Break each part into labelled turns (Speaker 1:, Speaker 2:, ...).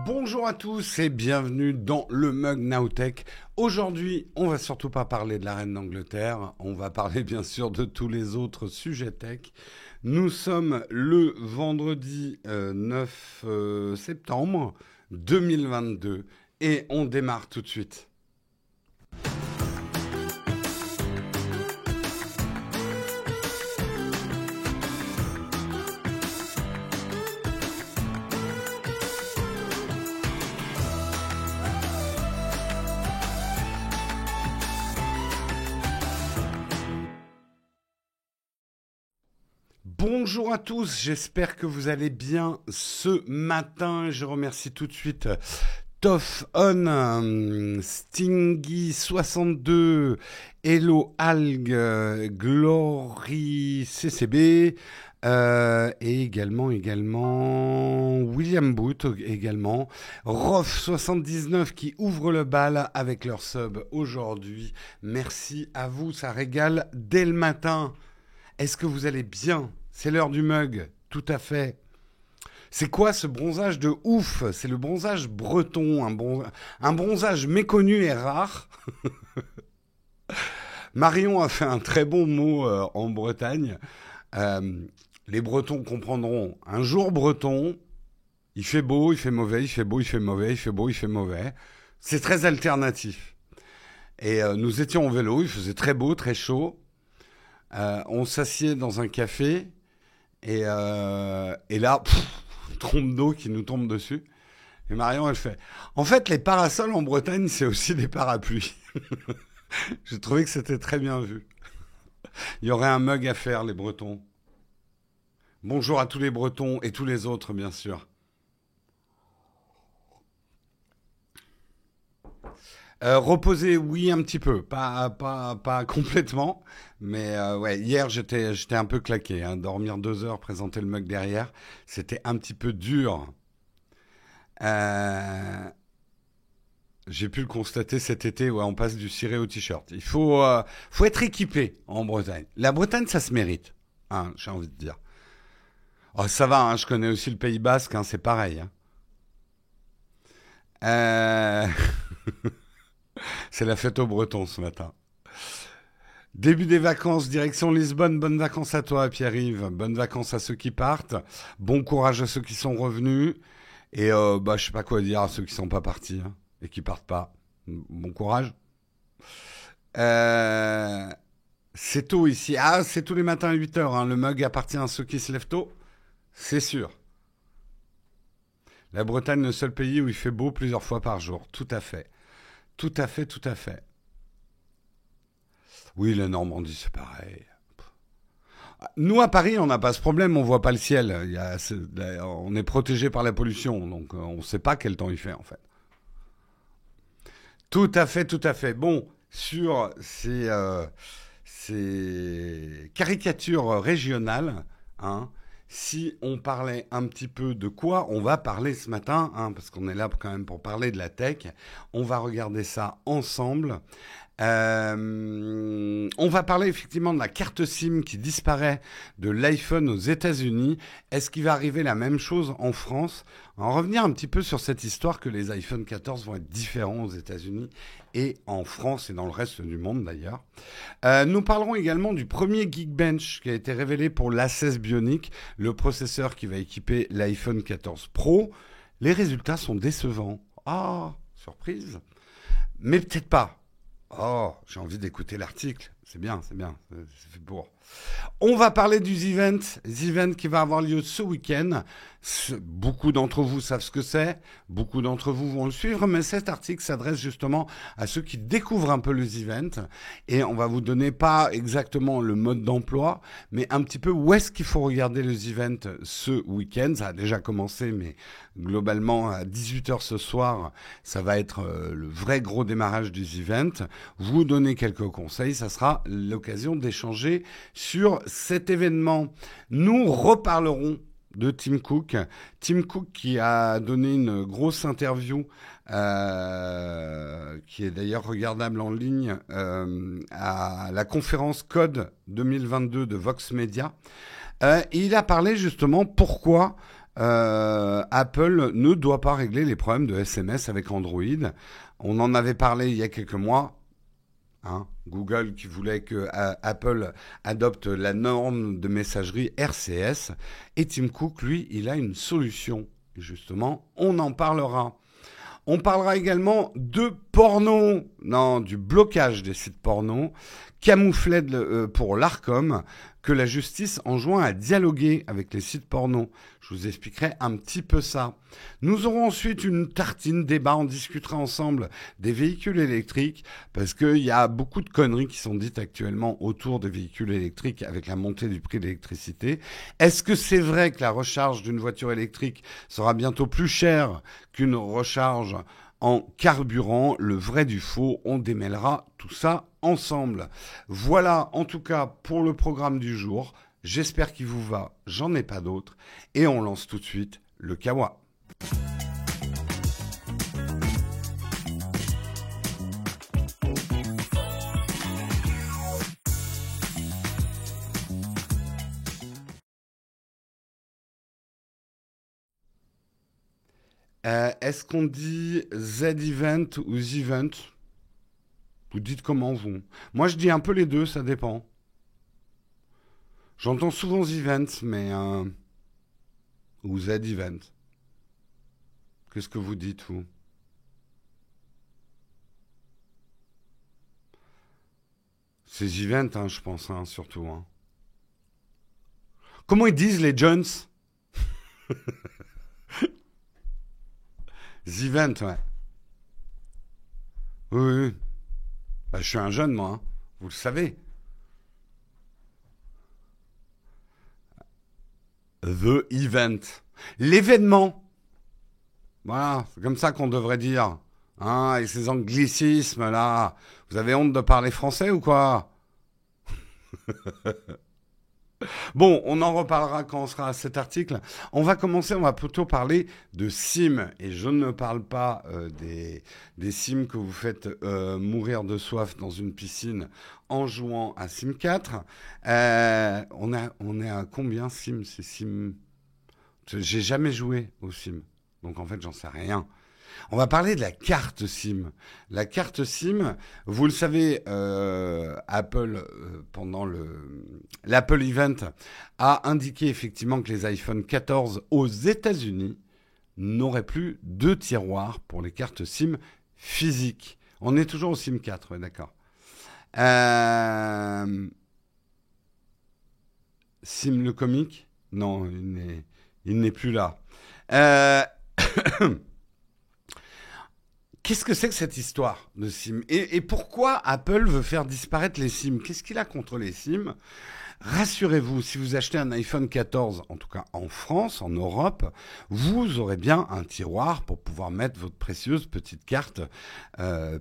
Speaker 1: Bonjour à tous et bienvenue dans le Mug Nowtech. Aujourd'hui, on va surtout pas parler de la reine d'Angleterre, on va parler bien sûr de tous les autres sujets tech. Nous sommes le vendredi 9 septembre 2022 et on démarre tout de suite. Bonjour à tous, j'espère que vous allez bien ce matin. Je remercie tout de suite Toff On, Stingy62, Hello Alg, Glory CCB, et également William Boot également, Rof79 qui ouvre le bal avec leur sub aujourd'hui. Merci à vous, ça régale dès le matin. Est-ce que vous allez bien? C'est l'heure du mug, tout à fait. C'est quoi ce bronzage de ouf? C'est le bronzage breton, un bronzage méconnu et rare. Marion a fait un très bon mot en Bretagne. Les Bretons comprendront. Un jour breton, il fait beau, il fait mauvais, il fait beau, il fait mauvais, il fait beau, il fait mauvais. C'est très alternatif. Et nous étions en vélo, il faisait très beau, très chaud. On s'assied dans un café et là, trompe d'eau qui nous tombe dessus. Et Marion, elle fait « En fait, les parasols en Bretagne, c'est aussi des parapluies. » J'ai trouvé que c'était très bien vu. Il y aurait un mug à faire, les Bretons. Bonjour à tous les Bretons et tous les autres, bien sûr. Reposer, oui, un petit peu, pas complètement, mais ouais, hier j'étais un peu claqué, hein. Dormir 2 heures, présenter le mug derrière, c'était un petit peu dur. Euh, j'ai pu le constater cet été, ouais, on passe du ciré au t-shirt. Faut être équipé en Bretagne. La Bretagne, ça se mérite, hein, j'ai envie de dire. Oh, ça va, hein, je connais aussi le Pays Basque, hein, c'est pareil. Hein. Euh... C'est la fête aux Bretons ce matin. Début des vacances, direction Lisbonne. Bonnes vacances à toi, Pierre-Yves. Bonnes vacances à ceux qui partent. Bon courage à ceux qui sont revenus. Et je sais pas quoi dire à ceux qui sont pas partis, hein, et qui partent pas. Bon courage. Euh, c'est tôt ici. Ah, c'est tous les matins à 8 heures. Hein. Le mug appartient à ceux qui se lèvent tôt. C'est sûr. La Bretagne, le seul pays où il fait beau plusieurs fois par jour. Tout à fait. Tout à fait, tout à fait. Oui, la Normandie, c'est pareil. Nous, à Paris, on n'a pas ce problème, on voit pas le ciel. On est protégé par la pollution, donc on ne sait pas quel temps il fait, en fait. Tout à fait, tout à fait. Bon, sur ces caricatures régionales, hein, si on parlait un petit peu de quoi on va parler ce matin, hein, parce qu'on est là quand même pour parler de la tech, on va regarder ça ensemble. On va parler effectivement de la carte SIM qui disparaît de l'iPhone aux États-Unis. Est-ce qu'il va arriver la même chose en France? On va revenir un petit peu sur cette histoire que les iPhone 14 vont être différents aux États-Unis et en France et dans le reste du monde d'ailleurs. Nous parlerons également du premier Geekbench qui a été révélé pour l'A16 Bionic, le processeur qui va équiper l'iPhone 14 Pro. Les résultats sont décevants. Ah, surprise. Mais peut-être pas. Oh, j'ai envie d'écouter l'article. C'est bien, c'est fait pour. On va parler du The Event qui va avoir lieu ce week-end. Beaucoup d'entre vous savent ce que c'est, beaucoup d'entre vous vont le suivre, mais cet article s'adresse justement à ceux qui découvrent un peu le The Event. Et on va vous donner pas exactement le mode d'emploi, mais un petit peu où est-ce qu'il faut regarder le The Event ce week-end. Ça a déjà commencé, mais globalement à 18h ce soir, ça va être le vrai gros démarrage du The Event. Vous donner quelques conseils, ça sera l'occasion d'échanger sur cet événement. Nous reparlerons de Tim Cook. Tim Cook qui a donné une grosse interview qui est d'ailleurs regardable en ligne à la conférence Code 2022 de Vox Media. Et il a parlé justement pourquoi Apple ne doit pas régler les problèmes de SMS avec Android. On en avait parlé il y a quelques mois. Hein, Google qui voulait que Apple adopte la norme de messagerie RCS. Et Tim Cook, lui, il a une solution. Justement, on en parlera. On parlera également de porno, non, du blocage des sites porno, camouflé pour l'Arcom, que la justice enjoint à dialoguer avec les sites porno. Je vous expliquerai un petit peu ça. Nous aurons ensuite une tartine débat, on discutera ensemble des véhicules électriques, parce qu'il y a beaucoup de conneries qui sont dites actuellement autour des véhicules électriques avec la montée du prix de l'électricité. Est-ce que c'est vrai que la recharge d'une voiture électrique sera bientôt plus chère qu'une recharge en carburant? Le vrai du faux, on démêlera tout ça ensemble. Voilà en tout cas pour le programme du jour. J'espère qu'il vous va, j'en ai pas d'autres. Et on lance tout de suite le Kawa. Est-ce qu'on dit Z-Event ou Z-Event? Vous dites comment vous? Moi je dis un peu les deux, ça dépend. J'entends souvent Z-Event, mais... ou Z-Event. Qu'est-ce que vous dites, vous? C'est Z-Event, hein, je pense, hein, surtout. Hein. Comment ils disent les Jones? Z-Event, ouais. Oui, oui. Oui. Bah, je suis un jeune, moi, hein. Vous le savez. The Event. L'événement. Voilà, c'est comme ça qu'on devrait dire. Hein, et ces anglicismes, là. Vous avez honte de parler français ou quoi? Bon, on en reparlera quand on sera à cet article. On va commencer, on va plutôt parler de sim. Et je ne parle pas des sims que vous faites mourir de soif dans une piscine en jouant à Sim 4. On est à combien sim? C'est sim... J'ai jamais joué au sim. Donc en fait, j'en sais rien. On va parler de la carte SIM. La carte SIM, vous le savez, Apple, pendant l'Apple Event, a indiqué effectivement que les iPhone 14 aux États-Unis n'auraient plus de tiroir pour les cartes SIM physiques. On est toujours au SIM 4, ouais, d'accord. SIM le comique? Non, il n'est plus là. Euh... Qu'est-ce que c'est que cette histoire de SIM et pourquoi Apple veut faire disparaître les SIM? Qu'est-ce qu'il a contre les SIM? Rassurez-vous, si vous achetez un iPhone 14, en tout cas en France, en Europe, vous aurez bien un tiroir pour pouvoir mettre votre précieuse petite carte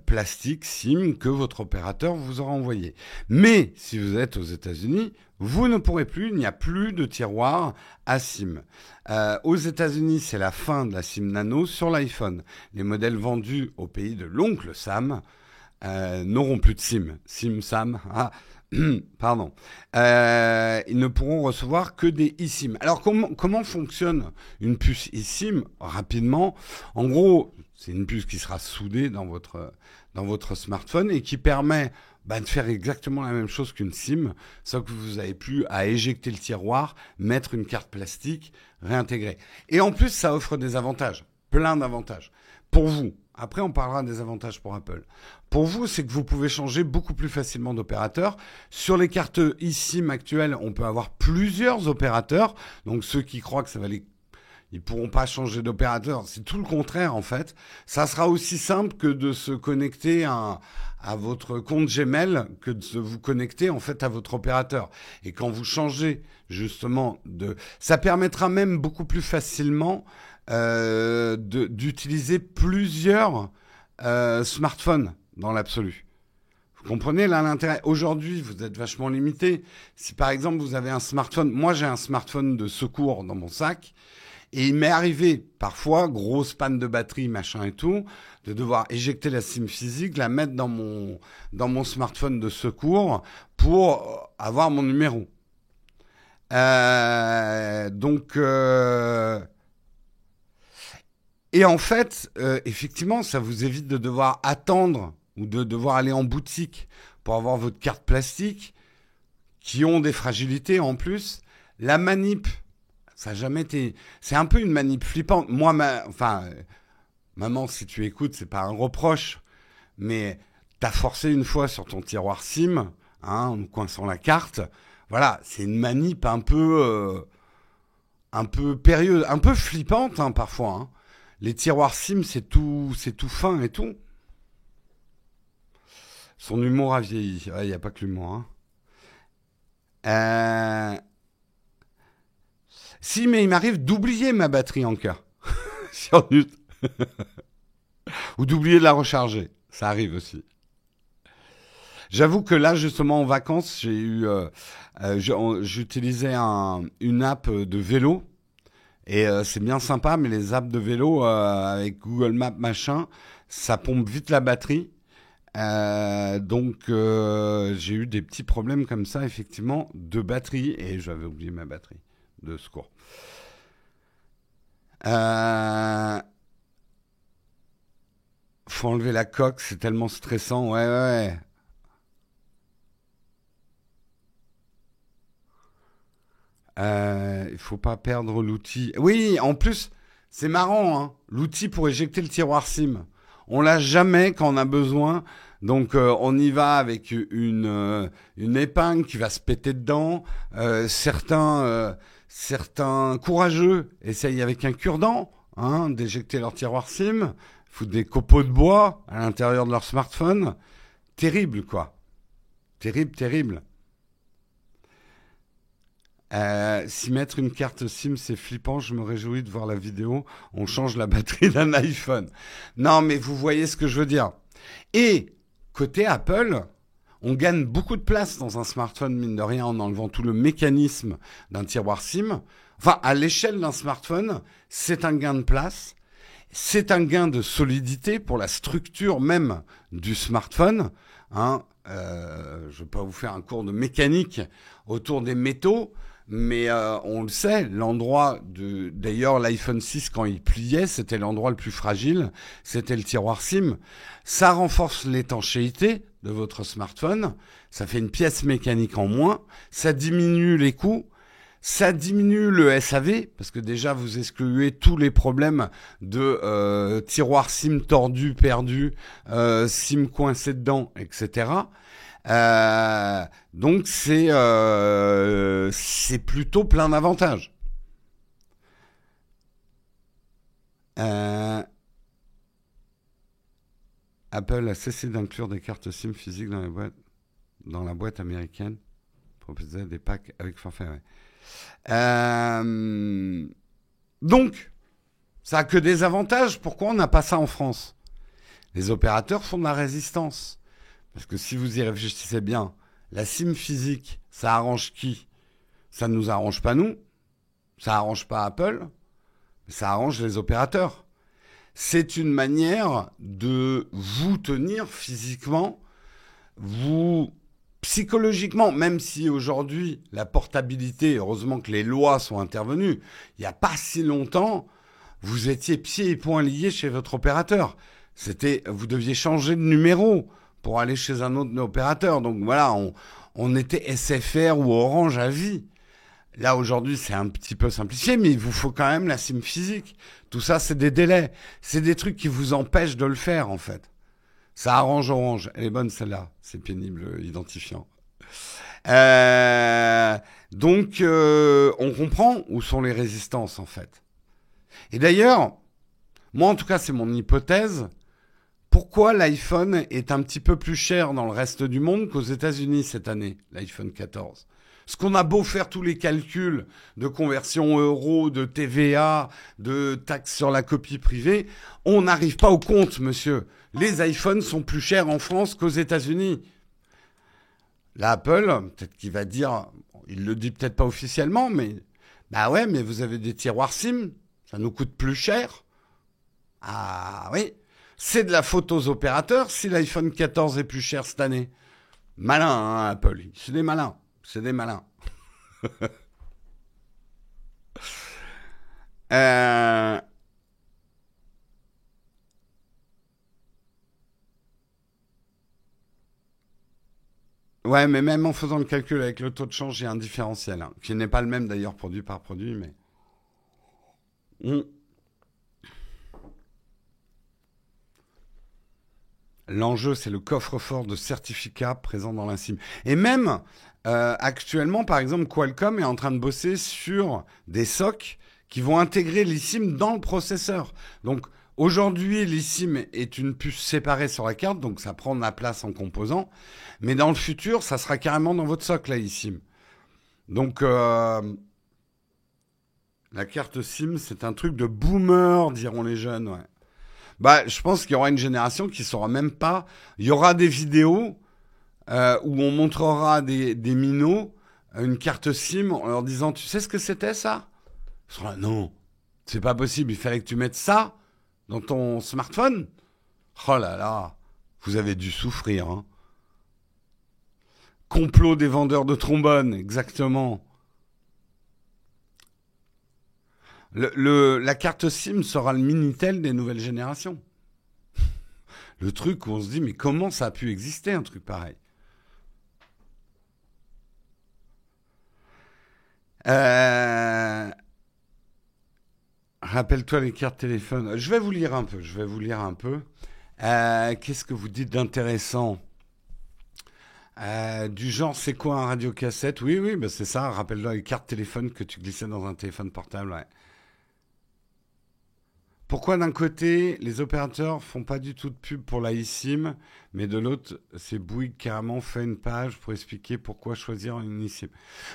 Speaker 1: plastique SIM que votre opérateur vous aura envoyée. Mais si vous êtes aux États-Unis, vous ne pourrez plus, il n'y a plus de tiroir à SIM. Aux États-Unis, c'est la fin de la SIM Nano sur l'iPhone. Les modèles vendus au pays de l'oncle Sam n'auront plus de SIM. SIM Sam, pardon. Ils ne pourront recevoir que des eSIM. Alors comment fonctionne une puce eSIM? Rapidement, en gros, c'est une puce qui sera soudée dans votre smartphone et qui permet de faire exactement la même chose qu'une SIM, sauf que vous n'avez plus à éjecter le tiroir, mettre une carte plastique, réintégrer. Et en plus, ça offre des avantages, plein d'avantages. Pour vous, après on parlera des avantages pour Apple. Pour vous, c'est que vous pouvez changer beaucoup plus facilement d'opérateur. Sur les cartes eSIM actuelles, on peut avoir plusieurs opérateurs. Donc ceux qui croient que ça va ils pourront pas changer d'opérateur. C'est tout le contraire, en fait. Ça sera aussi simple que de se connecter à votre compte Gmail que de vous connecter, en fait, à votre opérateur. Et quand vous changez, justement, ça permettra même beaucoup plus facilement d'utiliser plusieurs smartphones dans l'absolu. Vous comprenez là l'intérêt? Aujourd'hui, vous êtes vachement limité. Si par exemple, vous avez un smartphone... Moi, j'ai un smartphone de secours dans mon sac. Et il m'est arrivé, parfois, grosse panne de batterie, machin et tout, de devoir éjecter la SIM physique, la mettre dans mon smartphone de secours pour avoir mon numéro. Donc, Et en fait, effectivement, ça vous évite de devoir attendre ou de devoir aller en boutique pour avoir votre carte plastique, qui ont des fragilités en plus. La manip, ça n'a jamais été... C'est un peu une manip flippante. Moi, maman, si tu écoutes, c'est pas un reproche, mais t'as forcé une fois sur ton tiroir SIM, en nous coinçant la carte. Voilà, c'est une manip un peu périlleuse, un peu flippante parfois. Les tiroirs SIM, c'est tout fin et tout. Son humour a vieilli. Il n'y a pas que l'humour. Si, mais il m'arrive d'oublier ma batterie en cas. Ou d'oublier de la recharger. Ça arrive aussi. J'avoue que là, justement, en vacances, j'utilisais une app de vélo. Et c'est bien sympa, mais les apps de vélo avec Google Maps, machin, ça pompe vite la batterie. Donc, j'ai eu des petits problèmes comme ça, effectivement, de batterie. Et j'avais oublié ma batterie. De secours. Faut enlever la coque, c'est tellement stressant. Ouais, ouais. Il faut pas perdre l'outil. Oui, en plus, c'est marrant, l'outil pour éjecter le tiroir SIM. On l'a jamais quand on a besoin. Donc, on y va avec une épingle qui va se péter dedans. Certains courageux essayent avec un cure-dent d'éjecter leur tiroir SIM, foutent des copeaux de bois à l'intérieur de leur smartphone. Terrible, quoi. Terrible, terrible. Si mettre une carte SIM, c'est flippant, je me réjouis de voir la vidéo. On change la batterie d'un iPhone. Non, mais vous voyez ce que je veux dire. Et côté Apple, on gagne beaucoup de place dans un smartphone, mine de rien, en enlevant tout le mécanisme d'un tiroir SIM. Enfin, à l'échelle d'un smartphone, c'est un gain de place. C'est un gain de solidité pour la structure même du smartphone. Je ne vais pas vous faire un cours de mécanique autour des métaux, mais on le sait, d'ailleurs l'iPhone 6 quand il pliait, c'était l'endroit le plus fragile, c'était le tiroir SIM. Ça renforce l'étanchéité de votre smartphone, ça fait une pièce mécanique en moins, ça diminue les coûts, ça diminue le SAV, parce que déjà vous excluez tous les problèmes de tiroir SIM tordu, perdu, SIM coincé dedans, etc. Donc c'est plutôt plein d'avantages. Apple a cessé d'inclure des cartes SIM physiques dans la boîte américaine. Proposait des packs avec forfait. Ouais. Donc, ça a que des avantages. Pourquoi on n'a pas ça en France? Les opérateurs font de la résistance. Parce que si vous y réfléchissez bien, la SIM physique, ça arrange qui? Ça ne nous arrange pas nous, ça arrange pas Apple, ça arrange les opérateurs. C'est une manière de vous tenir physiquement, vous psychologiquement, même si aujourd'hui la portabilité, heureusement que les lois sont intervenues, il n'y a pas si longtemps, vous étiez pieds et poings liés chez votre opérateur. Vous deviez changer de numéro pour aller chez un autre opérateur. Donc voilà, on était SFR ou Orange à vie. Là, aujourd'hui, c'est un petit peu simplifié, mais il vous faut quand même la SIM physique. Tout ça, c'est des délais. C'est des trucs qui vous empêchent de le faire, en fait. Ça arrange Orange. Elle est bonne, celle-là. C'est pénible, identifiant. Donc, on comprend où sont les résistances, en fait. Et d'ailleurs, moi, en tout cas, c'est mon hypothèse. Pourquoi l'iPhone est un petit peu plus cher dans le reste du monde qu'aux États-Unis cette année, l'iPhone 14? Parce qu'on a beau faire tous les calculs de conversion euro, de TVA, de taxes sur la copie privée, on n'arrive pas au compte, monsieur. Les iPhones sont plus chers en France qu'aux États-Unis. Là, Apple, peut-être qu'il va dire, il le dit peut-être pas officiellement, mais bah ouais, mais vous avez des tiroirs SIM, ça nous coûte plus cher. Ah oui, c'est de la faute aux opérateurs si l'iPhone 14 est plus cher cette année. Malin, Apple, c'est des malins. C'est des malins. Ouais, mais même en faisant le calcul avec le taux de change, il y a un différentiel, hein, qui n'est pas le même d'ailleurs produit par produit, mais... Hmm. L'enjeu, c'est le coffre-fort de certificats présent dans la SIM. Et même, actuellement, par exemple, Qualcomm est en train de bosser sur des SoC qui vont intégrer l'eSIM dans le processeur. Donc, aujourd'hui, l'eSIM est une puce séparée sur la carte, donc ça prend de la place en composant. Mais dans le futur, ça sera carrément dans votre SoC, la eSIM. Donc, la carte SIM, c'est un truc de boomer, diront les jeunes, ouais. Bah, je pense qu'il y aura une génération qui saura même pas. Il y aura des vidéos où on montrera des minots une carte SIM en leur disant, tu sais ce que c'était ça? Ils seront là, non, c'est pas possible. Il fallait que tu mettes ça dans ton smartphone. Oh là là, vous avez dû souffrir. Hein. Complot des vendeurs de trombones, exactement. La carte SIM sera le Minitel des nouvelles générations. Le truc où on se dit, mais comment ça a pu exister un truc pareil? euh... Rappelle-toi les cartes téléphone. Je vais vous lire un peu. Qu'est-ce que vous dites d'intéressant? Du genre, c'est quoi un radiocassette? Oui, oui, bah c'est ça. Rappelle-toi les cartes téléphone que tu glissais dans un téléphone portable. Ouais. Pourquoi d'un côté, les opérateurs font pas du tout de pub pour la eSIM, mais de l'autre, c'est Bouygues carrément fait une page pour expliquer pourquoi choisir une eSIM.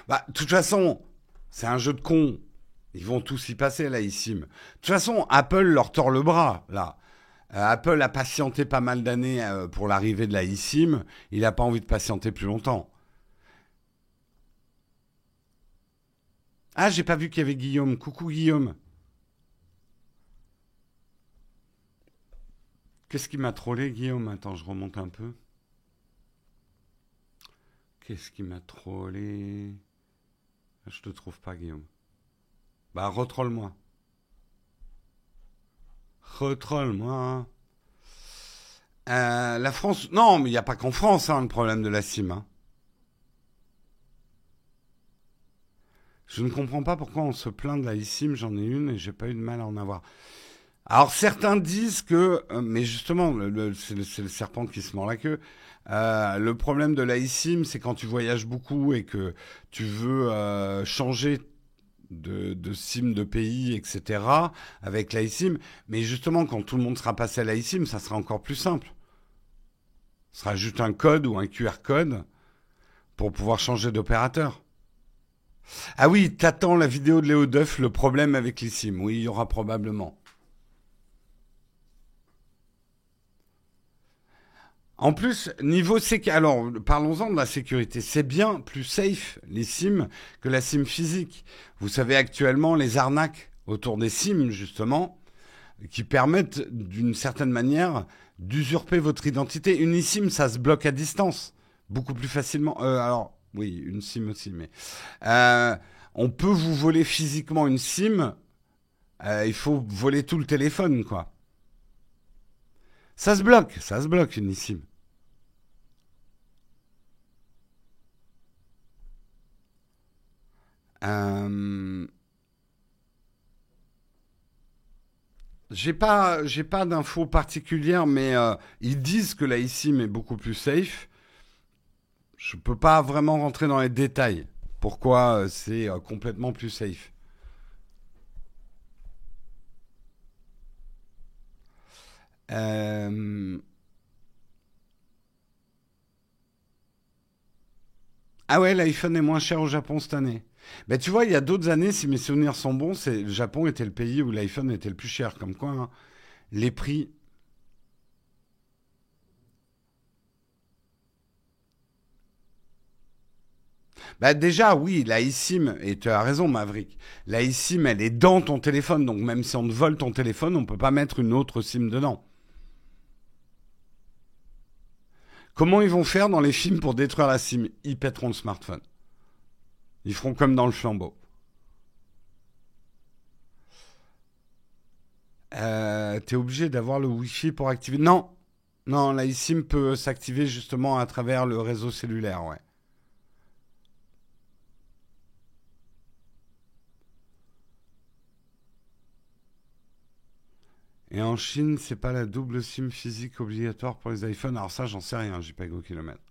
Speaker 1: Bah, de toute façon, c'est un jeu de con. Ils vont tous y passer, la eSIM. De toute façon, Apple leur tord le bras, là. Apple a patienté pas mal d'années pour l'arrivée de la eSIM. Il n'a pas envie de patienter plus longtemps. Ah, j'ai pas vu qu'il y avait Guillaume. Coucou Guillaume. Qu'est-ce qui m'a trollé, Guillaume? Attends, je remonte un peu. Qu'est-ce qui m'a trollé? Je te trouve pas, Guillaume. Bah, retrolle-moi. Retrolle-moi. La France... Non, mais il n'y a pas qu'en France, hein, le problème de la SIM. Hein. Je ne comprends pas pourquoi on se plaint de la eSIM. J'en ai une et j'ai pas eu de mal à en avoir. Alors certains disent que, mais justement, c'est le serpent qui se mord la queue. Le problème de la eSIM, c'est quand tu voyages beaucoup et que tu veux changer de SIM de pays, etc. avec la eSIM. Mais justement, quand tout le monde sera passé à la eSIM, ça sera encore plus simple. Ce sera juste un code ou un QR code pour pouvoir changer d'opérateur. Ah oui, t'attends la vidéo de Léo Duff, le problème avec l'eSIM. Oui, il y aura probablement. En plus, niveau sécurité, alors parlons-en de la sécurité. C'est bien plus safe les SIM que la SIM physique. Vous savez actuellement les arnaques autour des SIM justement qui permettent d'une certaine manière d'usurper votre identité. Une eSIM, ça se bloque à distance beaucoup plus facilement. Alors oui, une SIM aussi, mais euh, on peut vous voler physiquement une SIM. Il faut voler tout le téléphone, quoi. Ça se bloque une eSIM. Euh, j'ai pas d'infos particulières, mais ils disent que la eSIM est beaucoup plus safe. Je peux pas vraiment rentrer dans les détails. Pourquoi c'est complètement plus safe. Euh, Ah ouais, l'iPhone est moins cher au Japon cette année. Ben tu vois, il y a d'autres années, si mes souvenirs sont bons, c'est le Japon était le pays où l'iPhone était le plus cher. Comme quoi, hein, les prix. Bah déjà, oui, la eSIM, et tu as raison, Maverick, la eSIM, elle est dans ton téléphone, donc même si on te vole ton téléphone, on peut pas mettre une autre SIM dedans. Comment ils vont faire dans les films pour détruire la SIM? Ils pèteront le smartphone. Ils feront comme dans le flambeau. T'es obligé d'avoir le Wi-Fi pour activer. Non, Non, la eSIM peut s'activer justement à travers le réseau cellulaire, ouais. Et en Chine, c'est pas la double SIM physique obligatoire pour les iPhones. Alors ça, j'en sais rien, j'ai pas au kilomètre.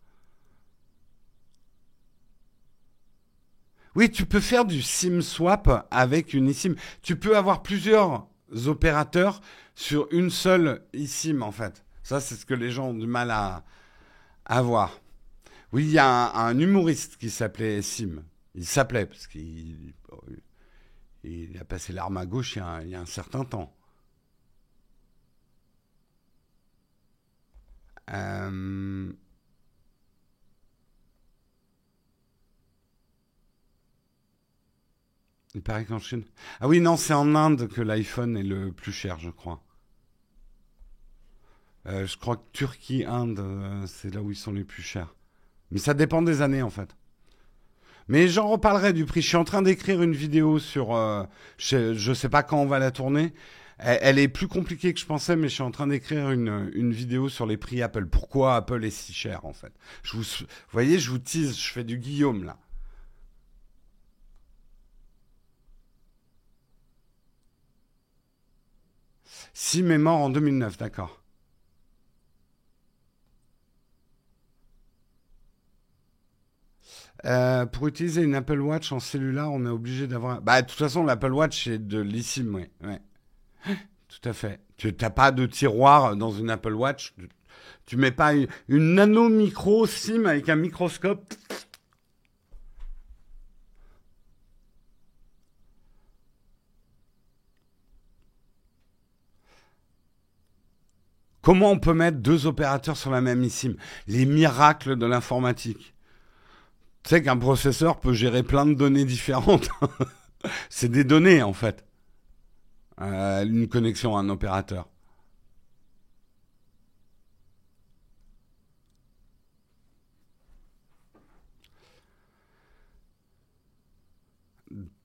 Speaker 1: Oui, tu peux faire du SIM swap avec une eSIM. Tu peux avoir plusieurs opérateurs sur une seule eSIM, en fait. Ça, c'est ce que les gens ont du mal à voir. Oui, il y a un humoriste qui s'appelait Sim. Il s'appelait, parce qu'il a passé l'arme à gauche il y a un certain temps. Euh, il paraît qu'en Chine. Ah oui, non, c'est en Inde que l'iPhone est le plus cher, je crois. Je crois que Turquie, Inde, c'est là où ils sont les plus chers. Mais ça dépend des années, en fait. Mais j'en reparlerai du prix. Je suis en train d'écrire une vidéo sur. Je sais pas quand on va la tourner. Elle est plus compliquée que je pensais, mais je suis en train d'écrire une vidéo sur les prix Apple. Pourquoi Apple est si cher, en fait. Vous voyez, je vous tease, je fais du Guillaume, là. Sim est mort en 2009, d'accord. Pour utiliser une Apple Watch en cellulaire, on est obligé d'avoir. Bah, de toute façon, l'Apple Watch, c'est de l'eSIM, oui. Ouais. Tout à fait. Tu n'as pas de tiroir dans une Apple Watch. Tu mets pas une nano micro SIM avec un microscope. Comment on peut mettre deux opérateurs sur la même eSIM? Les miracles de l'informatique. Tu sais qu'un processeur peut gérer plein de données différentes. C'est des données, en fait. Une connexion à un opérateur.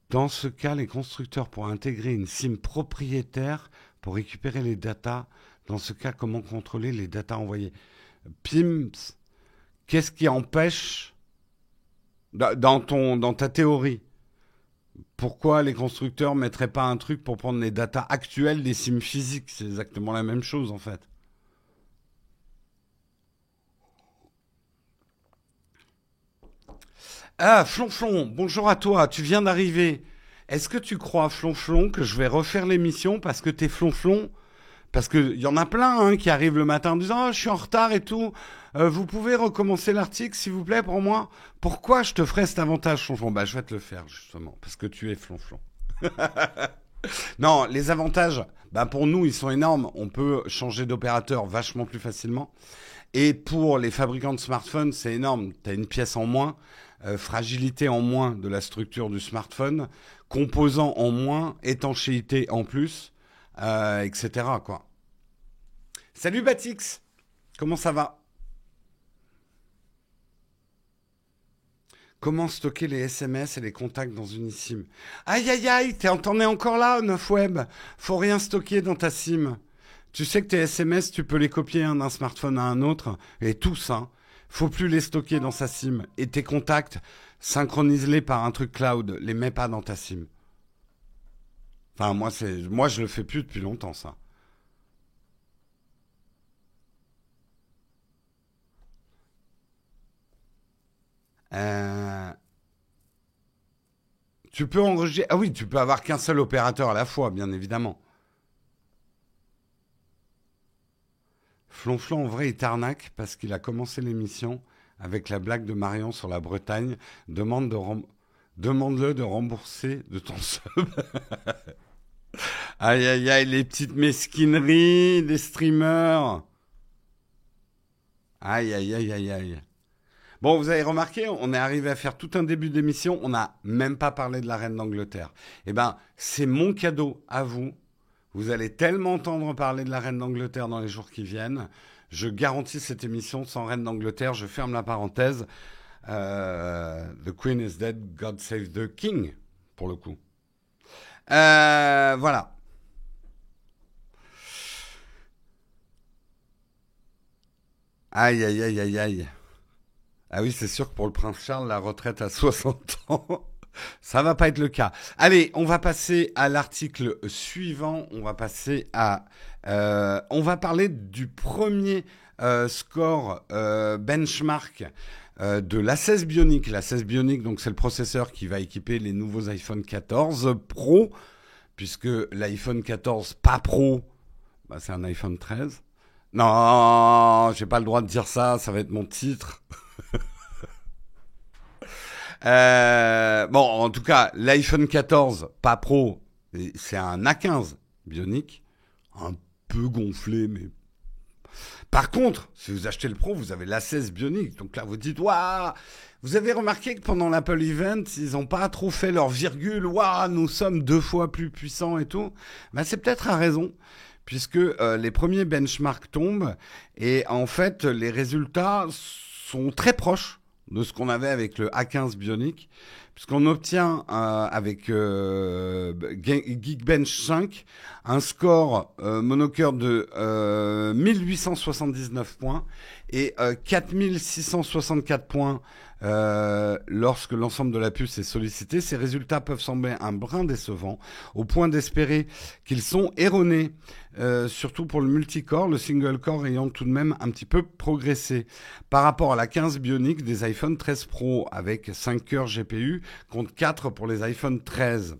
Speaker 1: Dans ce cas, les constructeurs pourraient intégrer une SIM propriétaire pour récupérer les datas. Dans ce cas, comment contrôler les datas envoyées? PIMS, qu'est-ce qui empêche, dans ta théorie, pourquoi les constructeurs mettraient pas un truc pour prendre les datas actuelles des SIM physiques? C'est exactement la même chose, en fait. Ah, Flonflon, bonjour à toi, tu viens d'arriver. Est-ce que tu crois, Flonflon, que je vais refaire l'émission parce que t'es Flonflon? Parce qu'il y en a plein hein, qui arrivent le matin en disant oh, je suis en retard et tout. Vous pouvez recommencer l'article, s'il vous plaît, pour moi. Pourquoi je te ferais cet avantage, Flonflon? Bah, je vais te le faire, justement, parce que tu es Flonflon. Non, les avantages, bah, pour nous, ils sont énormes. On peut changer d'opérateur vachement plus facilement. Et pour les fabricants de smartphones, c'est énorme. Tu as une pièce en moins, fragilité en moins de la structure du smartphone, composants en moins, étanchéité en plus, etc. Quoi. Salut Batix, comment ça va? Comment stocker les SMS et les contacts dans une eSIM? Aïe aïe aïe, t'en es encore là, Neuf Web. Faut rien stocker dans ta SIM. Tu sais que tes SMS, tu peux les copier d'un smartphone à un autre, et tous, hein. Faut plus les stocker dans sa SIM. Et tes contacts, synchronise-les par un truc cloud, les mets pas dans ta SIM. Enfin, moi, je le fais plus depuis longtemps, ça. Euh, tu peux enregistrer. Ah oui, tu peux avoir qu'un seul opérateur à la fois, bien évidemment. Flonflon, en vrai, il t'arnaque parce qu'il a commencé l'émission avec la blague de Marion sur la Bretagne. Demande-le de rembourser de ton sub. Aïe, aïe, aïe, les petites mesquineries des streamers. Aïe, aïe, aïe, aïe, aïe. Bon, vous avez remarqué, on est arrivé à faire tout un début d'émission. On n'a même pas parlé de la reine d'Angleterre. Eh ben, c'est mon cadeau à vous. Vous allez tellement entendre parler de la reine d'Angleterre dans les jours qui viennent. Je garantis cette émission sans reine d'Angleterre. Je ferme la parenthèse. The Queen is dead, God save the King, pour le coup. Voilà. Aïe, aïe, aïe, aïe, aïe. Ah oui, c'est sûr que pour le prince Charles, la retraite à 60 ans, ça va pas être le cas. Allez, on va passer à l'article suivant. On va parler du premier score benchmark de l'A16 Bionic. L'A16 Bionic, donc c'est le processeur qui va équiper les nouveaux iPhone 14 Pro, puisque l'iPhone 14 pas Pro, bah, c'est un iPhone 13. Non, j'ai pas le droit de dire ça, ça va être mon titre. Bon, en tout cas, l'iPhone 14, pas Pro, c'est un A15 Bionic, un peu gonflé, mais... Par contre, si vous achetez le Pro, vous avez l'A16 Bionic. Donc là, vous dites, waouh. Vous avez remarqué que pendant l'Apple Event, ils n'ont pas trop fait leur virgule, waouh, nous sommes 2 fois plus puissants et tout. Ben, c'est peut-être à raison, puisque les premiers benchmarks tombent, et en fait, les résultats sont très proches de ce qu'on avait avec le A15 Bionic, puisqu'on obtient avec Geekbench 5 un score monocœur de 1879 points et 4664 points lorsque l'ensemble de la puce est sollicité. Ces résultats peuvent sembler un brin décevants, au point d'espérer qu'ils sont erronés, surtout pour le multicore, le single core ayant tout de même un petit peu progressé. Par rapport à la 15 Bionic des iPhone 13 Pro avec 5 cœurs GPU contre 4 pour les iPhone 13.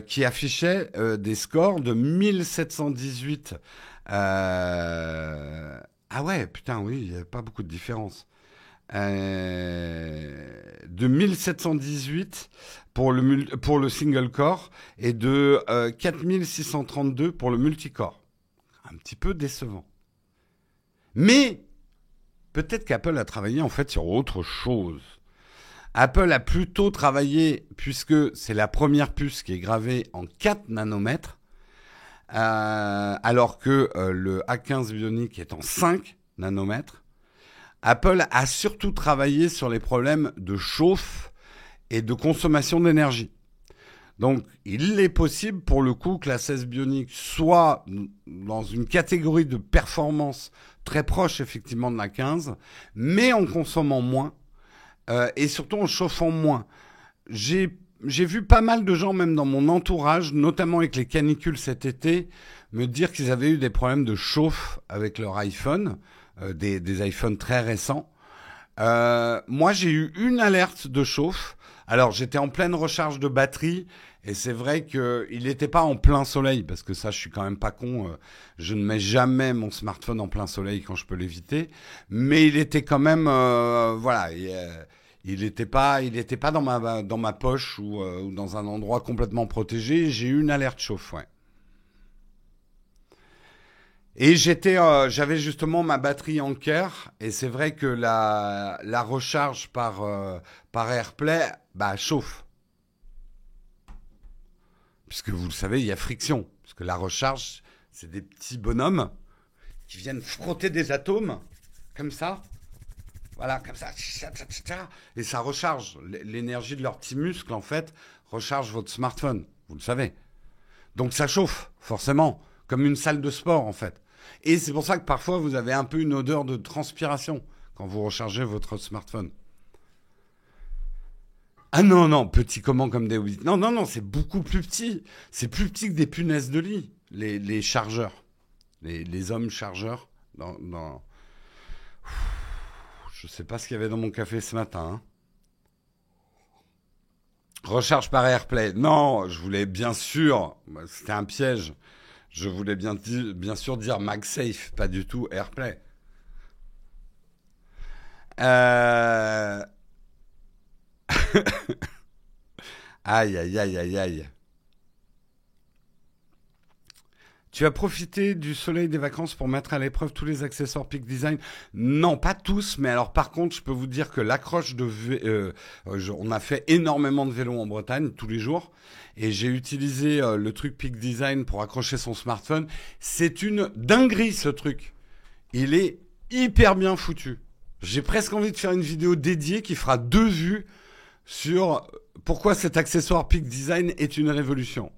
Speaker 1: Qui affichait des scores de 1718. Ah ouais, putain, oui, il n'y avait pas beaucoup de différence. De 1718 pour le single core et de 4632 pour le multicore. Un petit peu décevant. Mais peut-être qu'Apple a travaillé en fait sur autre chose. Apple a plutôt travaillé, puisque c'est la première puce qui est gravée en 4 nanomètres, alors que le A15 Bionic est en 5 nanomètres. Apple a surtout travaillé sur les problèmes de chauffe et de consommation d'énergie. Donc, il est possible, pour le coup, que la 16 Bionic soit dans une catégorie de performance très proche, effectivement, de la 15, mais en consommant moins. Et surtout en chauffant moins. J'ai vu pas mal de gens, même dans mon entourage, notamment avec les canicules cet été, me dire qu'ils avaient eu des problèmes de chauffe avec leur iPhone, des iPhones très récents. Moi, j'ai eu une alerte de chauffe. Alors, j'étais en pleine recharge de batterie, et c'est vrai qu'il n'était pas en plein soleil, parce que ça, je suis quand même pas con. Je ne mets jamais mon smartphone en plein soleil quand je peux l'éviter. Mais il était quand même, voilà, il n'était pas dans ma poche ou dans un endroit complètement protégé. J'ai eu une alerte chauffe, ouais. Et j'avais justement ma batterie Anker, et c'est vrai que la recharge par AirPlay, bah, chauffe. Puisque vous le savez, il y a friction. Parce que la recharge, c'est des petits bonhommes qui viennent frotter des atomes, comme ça. Voilà, comme ça. Et ça recharge. L'énergie de leurs petits muscles, en fait, recharge votre smartphone. Vous le savez. Donc ça chauffe, forcément. Comme une salle de sport, en fait. Et c'est pour ça que parfois, vous avez un peu une odeur de transpiration quand vous rechargez votre smartphone. Ah non, non, petit comment comme des hobbits. Non, non, non, c'est beaucoup plus petit. C'est plus petit que des punaises de lit, les chargeurs. Les hommes chargeurs. Je sais pas ce qu'il y avait dans mon café ce matin. Hein. Recharge par AirPlay. Non, je voulais bien sûr, c'était un piège. Je voulais bien sûr dire MagSafe, pas du tout AirPlay. Euh... Aïe, aïe, aïe, aïe, aïe. Tu as profité du soleil des vacances pour mettre à l'épreuve tous les accessoires Peak Design? Non, pas tous, mais alors par contre, je peux vous dire que l'accroche on a fait énormément de vélo en Bretagne tous les jours, et j'ai utilisé le truc Peak Design pour accrocher son smartphone. C'est une dinguerie ce truc. Il est hyper bien foutu. J'ai presque envie de faire une vidéo dédiée qui fera 2 vues sur pourquoi cet accessoire Peak Design est une révolution.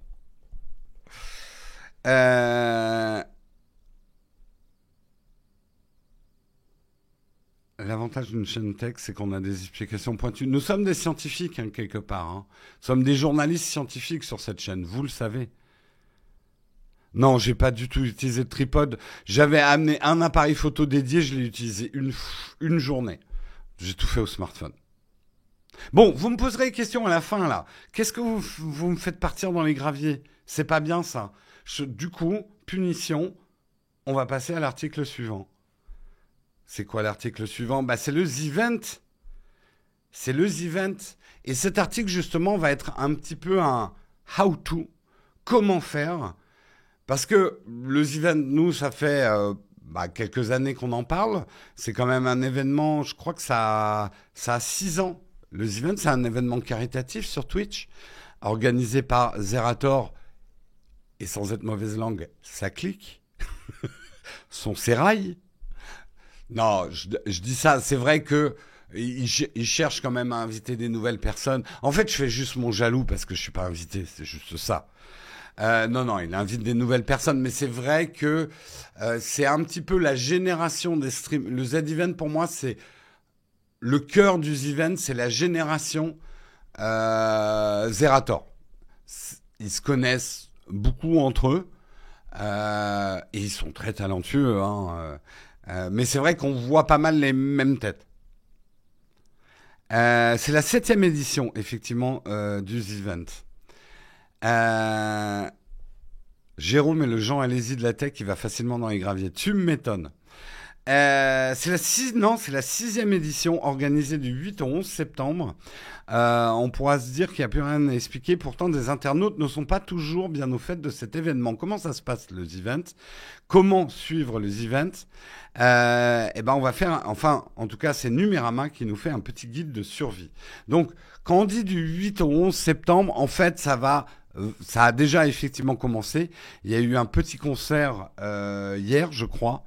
Speaker 1: Euh... L'avantage d'une chaîne tech, c'est qu'on a des explications pointues. Nous sommes des scientifiques, hein, quelque part. Hein. Nous sommes des journalistes scientifiques sur cette chaîne, vous le savez. Non, j'ai pas du tout utilisé de tripode. J'avais amené un appareil photo dédié, je l'ai utilisé une journée. J'ai tout fait au smartphone. Bon, vous me poserez des questions à la fin, là. Qu'est-ce que vous me faites partir dans les graviers? C'est pas bien, ça. Du coup, punition, on va passer à l'article suivant. C'est quoi l'article suivant? Bah, c'est le The Event. C'est le The Event. Et cet article, justement, va être un petit peu un how-to. Comment faire? Parce que le The Event, nous, ça fait quelques années qu'on en parle. C'est quand même un événement, je crois que ça a 6 ans. Le The Event, c'est un événement caritatif sur Twitch, organisé par Zerator. Et sans être mauvaise langue, ça clique. Son sérail. Non, je dis ça, c'est vrai que il cherche quand même à inviter des nouvelles personnes. En fait, je fais juste mon jaloux parce que je suis pas invité, c'est juste ça. Non, il invite des nouvelles personnes, mais c'est vrai que c'est un petit peu la génération des streams. Le Z-Event, pour moi, c'est le cœur du Z-Event, c'est la génération Zerator. Ils se connaissent beaucoup entre eux et ils sont très talentueux, hein, mais c'est vrai qu'on voit pas mal les mêmes têtes. C'est la 7e édition, effectivement, du The Event. Jérôme est le Jean Alési de la tech qui va facilement dans les graviers. Tu m'étonnes. C'est la 6e édition organisée du 8 au 11 septembre. On pourra se dire qu'il n'y a plus rien à expliquer. Pourtant, des internautes ne sont pas toujours bien au fait de cet événement. Comment ça se passe, le The Event? Comment suivre le The Event? On va faire, en tout cas, c'est Numérama qui nous fait un petit guide de survie. Donc, quand on dit du 8 au 11 septembre, en fait, ça a déjà effectivement commencé. Il y a eu un petit concert hier, je crois.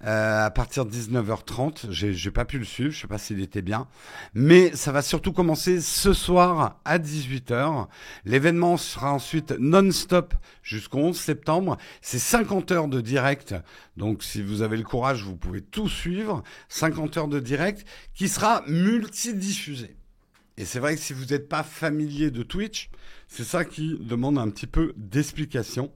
Speaker 1: À partir de 19h30, j'ai pas pu le suivre, je sais pas s'il était bien, mais ça va surtout commencer ce soir à 18h. L'événement sera ensuite non-stop jusqu'au 11 septembre. C'est 50 heures de direct, donc si vous avez le courage, vous pouvez tout suivre. 50 heures de direct qui sera multidiffusé. Et c'est vrai que si vous n'êtes pas familier de Twitch, c'est ça qui demande un petit peu d'explication.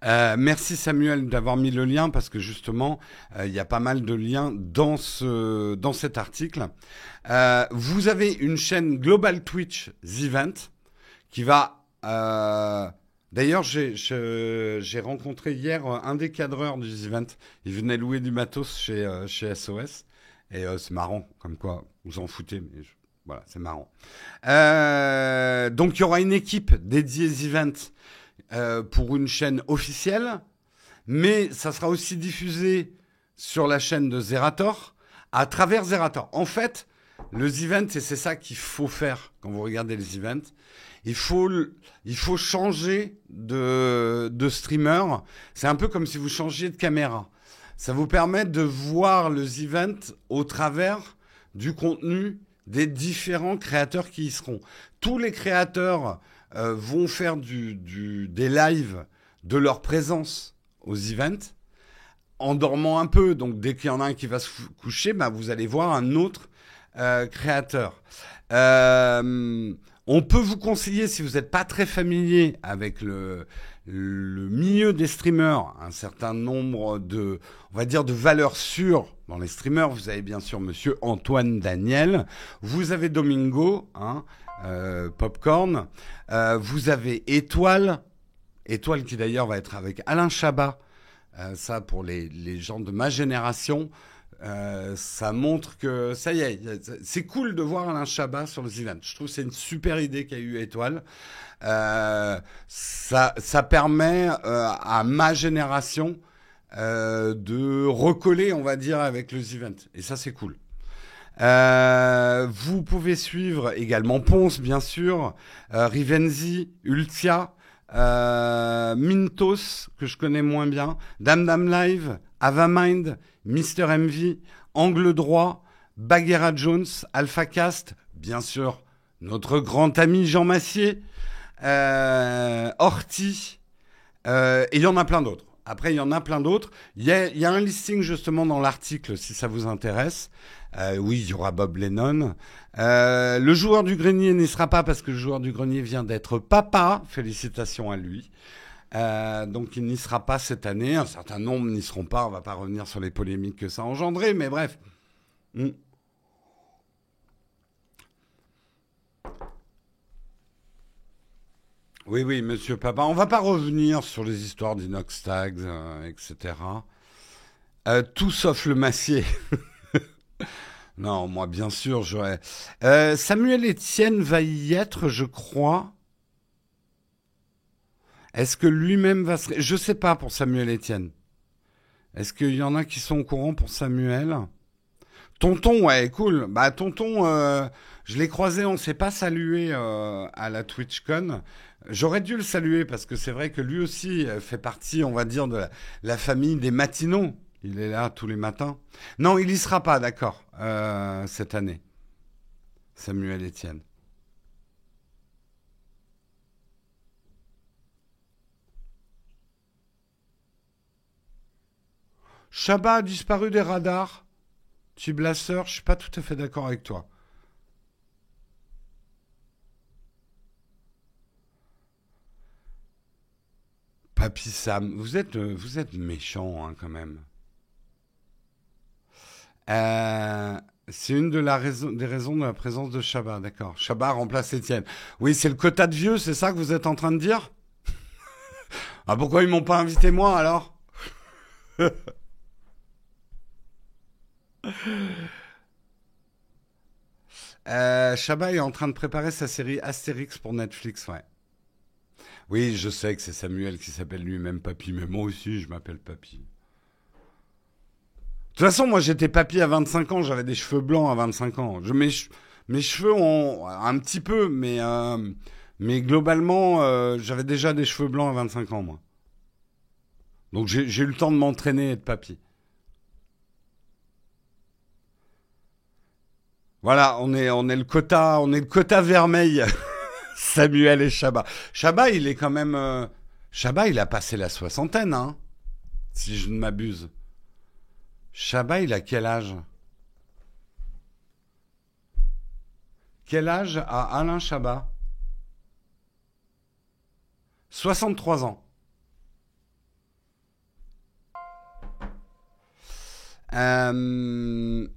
Speaker 1: Merci Samuel d'avoir mis le lien parce que justement il y a pas mal de liens dans cet article. Vous avez une chaîne Global Twitch The Event qui va d'ailleurs j'ai rencontré hier un des cadreurs du The Event. Il venait louer du matos chez SOS et c'est marrant comme quoi vous en foutez mais voilà, c'est marrant. Donc il y aura une équipe dédiée The Event pour une chaîne officielle, mais ça sera aussi diffusé sur la chaîne de Zerator, à travers Zerator. En fait, le The Event, et c'est ça qu'il faut faire quand vous regardez les events, il faut changer de streamer. C'est un peu comme si vous changiez de caméra. Ça vous permet de voir le The Event au travers du contenu des différents créateurs qui y seront. Tous les créateurs vont faire des lives de leur présence aux events en dormant un peu. Donc, dès qu'il y en a un qui va se coucher, vous allez voir un autre créateur. On peut vous conseiller, si vous n'êtes pas très familier avec le milieu des streamers, un certain nombre de valeurs sûres dans les streamers. Vous avez bien sûr Monsieur Antoine Daniel, vous avez Domingo, Popcorn, vous avez Étoile qui d'ailleurs va être avec Alain Chabat. Ça pour les gens de ma génération, ça montre que ça y est, c'est cool de voir Alain Chabat sur les events. Je trouve que c'est une super idée qu'a eu Étoile. Ça permet à ma génération de recoller, on va dire, avec les events. Et ça, c'est cool. Vous pouvez suivre également Ponce, bien sûr, Rivenzi, Ultia, Mintos, que je connais moins bien, Dame Live, Avamind, Mister MV, Angle Droit, Bagheera Jones, AlphaCast, bien sûr, notre grand ami Jean Massier, Horty, et il y en a plein d'autres. Après, il y en a plein d'autres. Il y a un listing justement dans l'article, si ça vous intéresse. Oui, il y aura Bob Lennon. Le joueur du grenier n'y sera pas parce que le joueur du grenier vient d'être papa. Félicitations à lui. Donc il n'y sera pas cette année. Un certain nombre n'y seront pas. On va pas revenir sur les polémiques que ça a engendré, mais bref. Mm. Oui, oui, monsieur papa. On va pas revenir sur les histoires d'Inox Tags, etc. Tout sauf le Massier. Non, moi, bien sûr, j'aurais. Samuel Etienne va y être, je crois. Est-ce que lui-même va se... Je sais pas pour Samuel Etienne. Est-ce qu'il y en a qui sont au courant pour Samuel? Tonton, ouais, cool. Bah, tonton, je l'ai croisé, on s'est pas salué à la TwitchCon. J'aurais dû le saluer parce que c'est vrai que lui aussi fait partie, on va dire, de la famille des matinaux. Il est là tous les matins. Non, il y sera pas, d'accord, cette année. Samuel Etienne. Chabat a disparu des radars. Tublasseur, je suis pas tout à fait d'accord avec toi. Papy Sam, vous êtes méchant hein, quand même. Euh, c'est une des raisons de la présence de Chabat, d'accord. Chabat remplace Étienne. Oui, c'est le quota de vieux, c'est ça que vous êtes en train de dire? Ah, pourquoi ils m'ont pas invité moi alors? Chabat est en train de préparer sa série Astérix pour Netflix, ouais. Oui, je sais que c'est Samuel qui s'appelle lui-même Papy, mais moi aussi je m'appelle Papy. De toute façon, moi j'étais papy à 25 ans, j'avais des cheveux blancs à 25 ans. Mes cheveux ont un petit peu, mais globalement, j'avais déjà des cheveux blancs à 25 ans, moi. Donc j'ai eu le temps de m'entraîner et de papy. Voilà, on est le quota vermeil. Samuel et Chabat. Chabat, il est quand même. Chabat, il a passé la soixantaine, hein, si je ne m'abuse. Chabat, il a quel âge? Quel âge a Alain Chabat? 63 ans. Euh,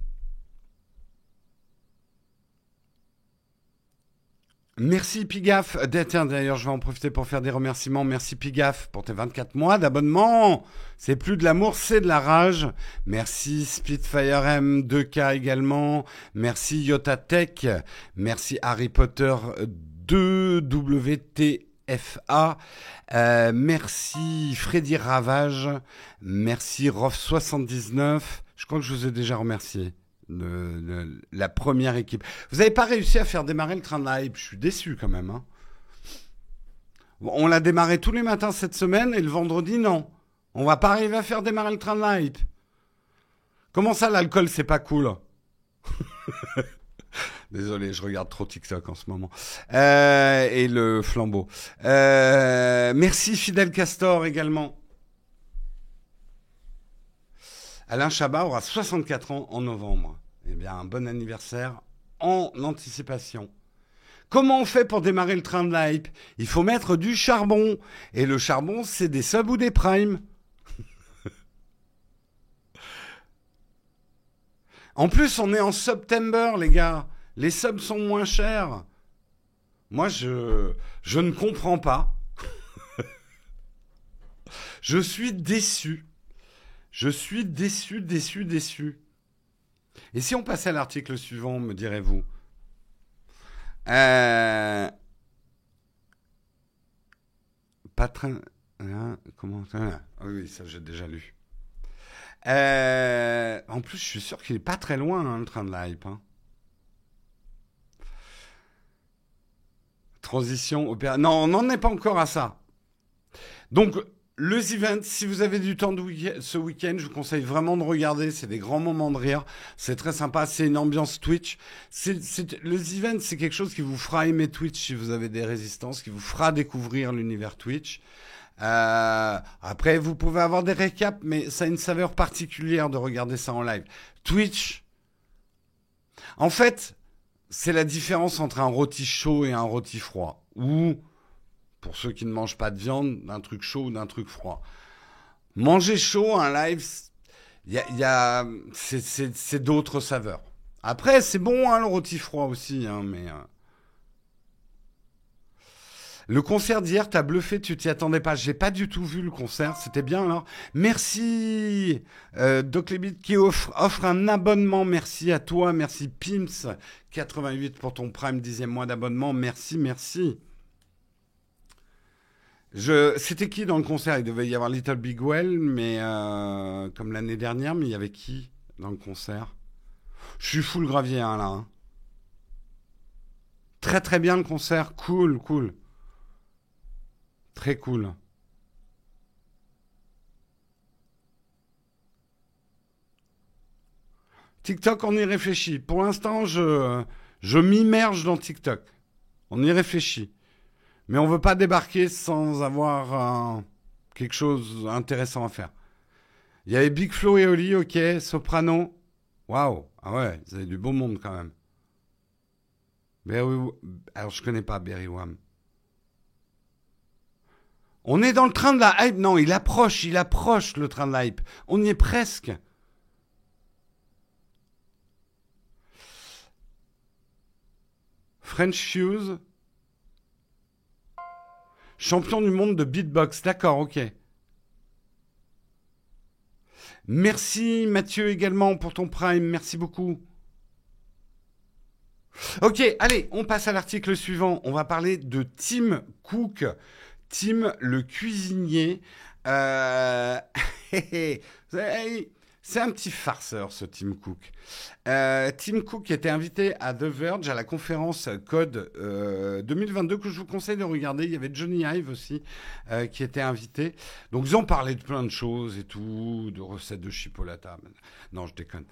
Speaker 1: Merci Pigaf. Tiens, d'ailleurs, je vais en profiter pour faire des remerciements. Merci Pigaf pour tes 24 mois d'abonnement. C'est plus de l'amour, c'est de la rage. Merci Spitfire M 2K également. Merci Yota Tech. Merci Harry Potter 2WTFA. Merci Freddy Ravage. Merci Rof79. Je crois que je vous ai déjà remercié la première équipe. Vous n'avez pas réussi à faire démarrer le train de la hype. Je suis déçu quand même. Hein. Bon, on l'a démarré tous les matins cette semaine et le vendredi, non. On va pas arriver à faire démarrer le train de la hype. Comment ça, l'alcool, c'est pas cool? Désolé, je regarde trop TikTok en ce moment. Et le flambeau. Merci Fidel Castor également. Alain Chabat aura 64 ans en novembre. Eh bien, un bon anniversaire en anticipation. Comment on fait pour démarrer le train de la hype? Il faut mettre du charbon. Et le charbon, c'est des subs ou des primes. En plus, on est en September, les gars. Les subs sont moins chers. Moi, je ne comprends pas. Je suis déçu. Je suis déçu, déçu, déçu. Et si on passait à l'article suivant, me direz-vous? Pas très... Hein, comment... Ah, oui, ça j'ai déjà lu. En plus, je suis sûr qu'il est pas très loin, hein, le train de la hype. Hein. Transition opéra... Non, on n'en est pas encore à ça. Donc, le event, si vous avez du temps ce week-end, je vous conseille vraiment de regarder. C'est des grands moments de rire. C'est très sympa. C'est une ambiance Twitch. Le event, c'est quelque chose qui vous fera aimer Twitch si vous avez des résistances, qui vous fera découvrir l'univers Twitch. Après, vous pouvez avoir des récaps, mais ça a une saveur particulière de regarder ça en live. Twitch, en fait, c'est la différence entre un rôti chaud et un rôti froid. Ou, pour ceux qui ne mangent pas de viande, d'un truc chaud ou d'un truc froid. Manger chaud, un live, c'est d'autres saveurs. Après, c'est bon, hein, le rôti froid aussi, hein, mais... Le concert d'hier t'a bluffé, tu t'y attendais pas. J'ai pas du tout vu le concert, c'était bien alors. Merci Doc Lebit qui offre un abonnement. Merci à toi, merci Pims88 pour ton Prime 10e mois d'abonnement. Merci, merci. C'était qui dans le concert? Il devait y avoir Little Big Well, mais comme l'année dernière, mais il y avait qui dans le concert? Je suis full gravier hein, là. Hein. Très très bien le concert, cool, cool. Très cool. TikTok, on y réfléchit. Pour l'instant, je m'immerge dans TikTok. On y réfléchit. Mais on veut pas débarquer sans avoir quelque chose d'intéressant à faire. Il y avait Big Flo et Oli, ok. Soprano. Waouh. Ah ouais, vous avez du beau monde quand même. Alors, je connais pas Berry Wham. On est dans le train de la hype. Non, il approche le train de la hype. On y est presque. French Fuse. Champion du monde de beatbox. D'accord, ok. Merci Mathieu également pour ton prime. Merci beaucoup. Ok, allez, on passe à l'article suivant. On va parler de Tim Cook. Tim le cuisinier. C'est un petit farceur, ce Tim Cook. Tim Cook était invité à The Verge, à la conférence Code 2022, que je vous conseille de regarder. Il y avait Johnny Ive aussi, qui était invité. Donc, ils ont parlé de plein de choses et tout, de recettes de chipolata. Non, je déconne.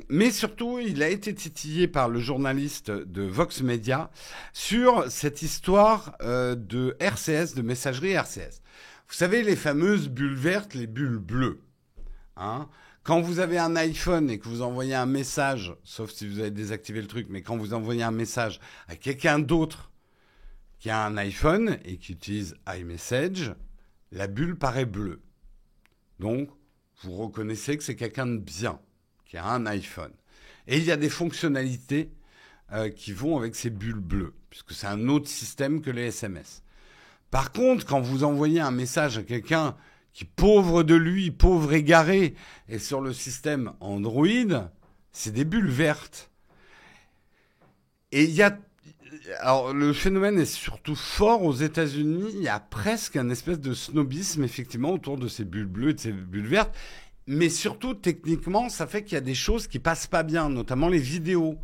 Speaker 1: Mais surtout, il a été titillé par le journaliste de Vox Media sur cette histoire de RCS, de messagerie RCS. Vous savez, les fameuses bulles vertes, les bulles bleues. Hein, quand vous avez un iPhone et que vous envoyez un message, sauf si vous avez désactivé le truc, mais quand vous envoyez un message à quelqu'un d'autre qui a un iPhone et qui utilise iMessage, la bulle paraît bleue. Donc, vous reconnaissez que c'est quelqu'un de bien, qui a un iPhone. Et il y a des fonctionnalités qui vont avec ces bulles bleues, puisque c'est un autre système que les SMS. Par contre, quand vous envoyez un message à quelqu'un qui, pauvre de lui, pauvre égaré, est sur le système Android, c'est des bulles vertes. Et il y a... Alors, le phénomène est surtout fort aux États-Unis. Il y a presque un espèce de snobisme, effectivement, autour de ces bulles bleues et de ces bulles vertes. Mais surtout, techniquement, ça fait qu'il y a des choses qui passent pas bien, notamment les vidéos.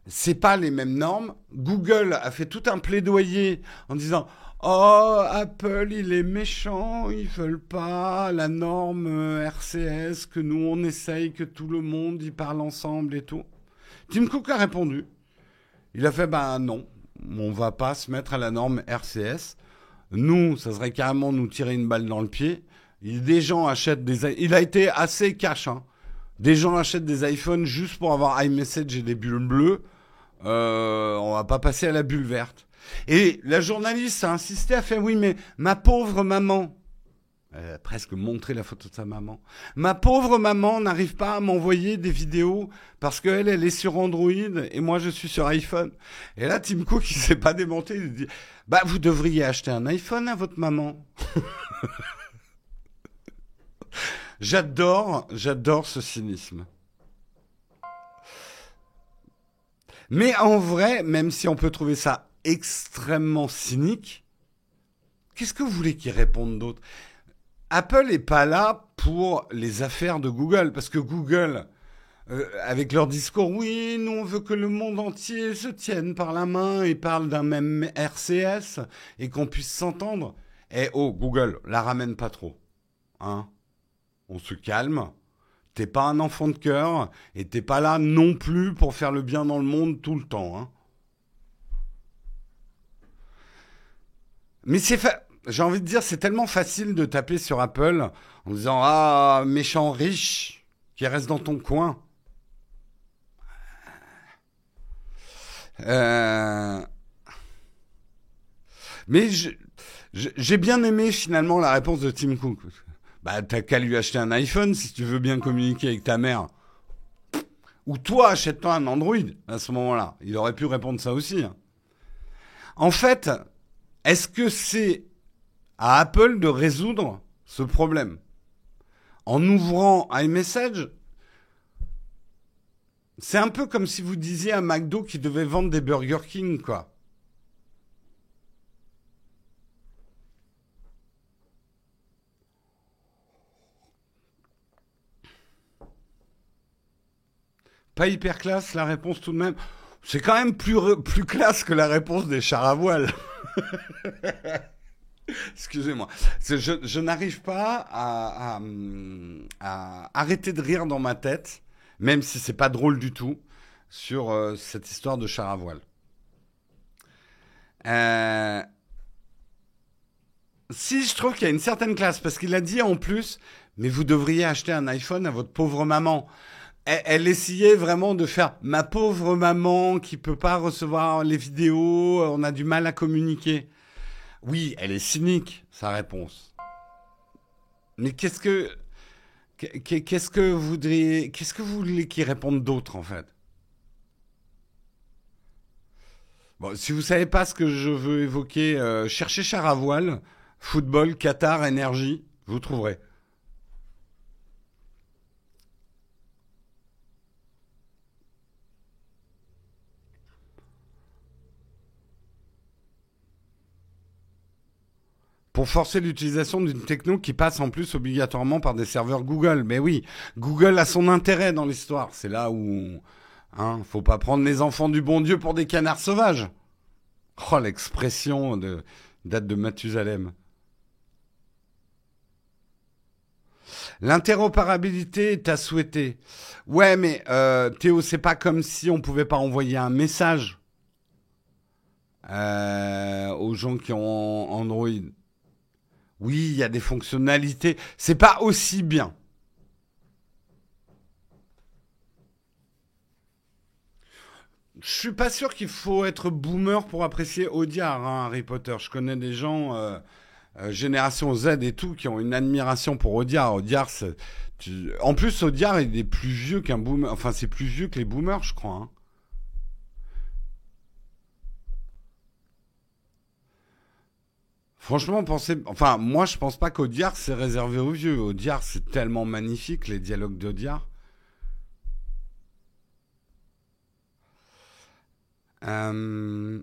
Speaker 1: C'est pas les mêmes normes. Google a fait tout un plaidoyer en disant... Oh, Apple, il est méchant, ils veulent pas la norme RCS, que nous on essaye, que tout le monde y parle ensemble et tout. Tim Cook a répondu. Il a fait, ben non, on va pas se mettre à la norme RCS. Nous, ça serait carrément nous tirer une balle dans le pied. Des gens achètent des... Il a été assez cash, hein. Des gens achètent des iPhones juste pour avoir iMessage et des bulles bleues. On va pas passer à la bulle verte. Et la journaliste a insisté, a fait oui, mais ma pauvre maman, elle a presque montré la photo de sa maman, ma pauvre maman n'arrive pas à m'envoyer des vidéos parce qu'elle, elle est sur Android et moi je suis sur iPhone. Et là, Tim Cook, il s'est pas démonté, il dit, bah vous devriez acheter un iPhone à votre maman. J'adore ce cynisme. Mais en vrai, même si on peut trouver ça extrêmement cynique, qu'est-ce que vous voulez qu'il réponde d'autre? Apple n'est pas là pour les affaires de Google, parce que Google, avec leur discours, oui, nous on veut que le monde entier se tienne par la main et parle d'un même RCS et qu'on puisse s'entendre. Eh oh, Google, la ramène pas trop. Hein? On se calme. T'es pas un enfant de cœur et t'es pas là non plus pour faire le bien dans le monde tout le temps. Hein? Mais j'ai envie de dire, c'est tellement facile de taper sur Apple en disant ah méchant riche qui reste dans ton coin. Euh, Mais j'ai bien aimé finalement la réponse de Tim Cook. Bah t'as qu'à lui acheter un iPhone si tu veux bien communiquer avec ta mère. Ou toi achète-toi un Android à ce moment-là. Il aurait pu répondre ça aussi, hein. En fait, est-ce que c'est à Apple de résoudre ce problème en ouvrant iMessage? C'est un peu comme si vous disiez à McDo qu'il devait vendre des Burger King, quoi. Pas hyper classe la réponse tout de même. C'est quand même plus classe que la réponse des chars à voile. Excusez-moi. Je n'arrive pas à arrêter de rire dans ma tête, même si c'est pas drôle du tout, sur cette histoire de chars à voile. Euh, Si, je trouve qu'il y a une certaine classe, parce qu'il a dit en plus, mais vous devriez acheter un iPhone à votre pauvre maman. Elle essayait vraiment de faire ma pauvre maman qui peut pas recevoir les vidéos, on a du mal à communiquer. Oui, elle est cynique, sa réponse. Mais qu'est-ce que vous voulez qu'il réponde d'autre en fait? Bon, si vous savez pas ce que je veux évoquer, cherchez char à voile, football, Qatar, énergie, vous trouverez. Pour forcer l'utilisation d'une techno qui passe en plus obligatoirement par des serveurs Google. Mais oui, Google a son intérêt dans l'histoire. C'est là où, hein, faut pas prendre les enfants du bon Dieu pour des canards sauvages. Oh, l'expression date de Mathusalem. L'interopérabilité est à souhaiter. Ouais, mais Théo, c'est pas comme si on pouvait pas envoyer un message aux gens qui ont Android. Oui, il y a des fonctionnalités. C'est pas aussi bien. Je suis pas sûr qu'il faut être boomer pour apprécier Audiard, hein, Harry Potter. Je connais des gens, génération Z et tout, qui ont une admiration pour Audiard. En plus, Audiard, il est plus vieux qu'un boomer. Enfin, c'est plus vieux que les boomers, je crois, hein. Franchement, enfin, moi, je pense pas qu'Audiard, c'est réservé aux vieux. Audiard, c'est tellement magnifique, les dialogues d'Audiard. Euh,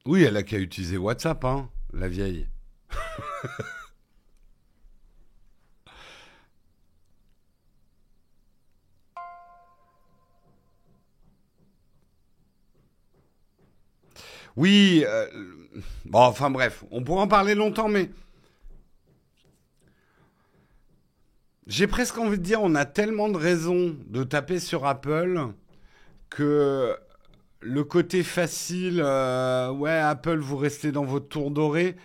Speaker 1: Oui, elle a qu'à utiliser WhatsApp, hein, la vieille. Oui, bon, enfin bref, on pourra en parler longtemps, mais j'ai presque envie de dire, on a tellement de raisons de taper sur Apple que le côté facile, ouais, Apple, vous restez dans votre tour doré,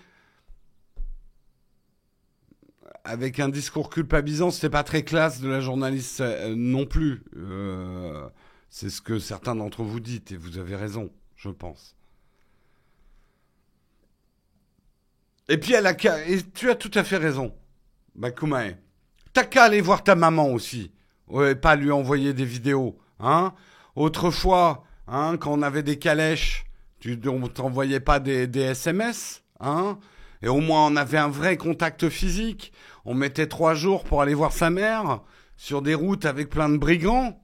Speaker 1: avec un discours culpabilisant, c'était pas très classe de la journaliste non plus. C'est ce que certains d'entre vous dites, et vous avez raison, je pense. Et puis et tu as tout à fait raison, Bakumae. T'as qu'à aller voir ta maman aussi. Ouais, pas lui envoyer des vidéos, hein. Autrefois, hein, quand on avait des calèches, on t'envoyait pas des SMS, hein. Et au moins on avait un vrai contact physique. On mettait 3 jours pour aller voir sa mère sur des routes avec plein de brigands.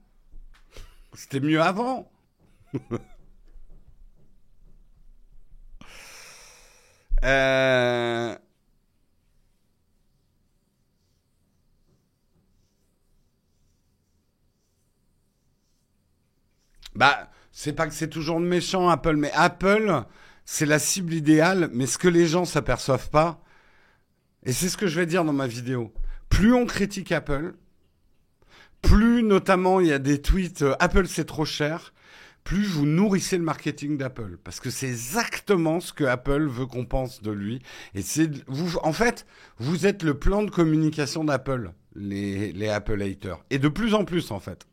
Speaker 1: C'était mieux avant. Euh, Bah, c'est pas que c'est toujours méchant Apple, mais Apple, c'est la cible idéale. Mais ce que les gens s'aperçoivent pas, et c'est ce que je vais dire dans ma vidéo, plus on critique Apple, plus notamment il y a des tweets Apple c'est trop cher, plus vous nourrissez le marketing d'Apple. Parce que c'est exactement ce que Apple veut qu'on pense de lui. Et en fait, vous êtes le plan de communication d'Apple, les Apple haters. Et de plus en plus, en fait.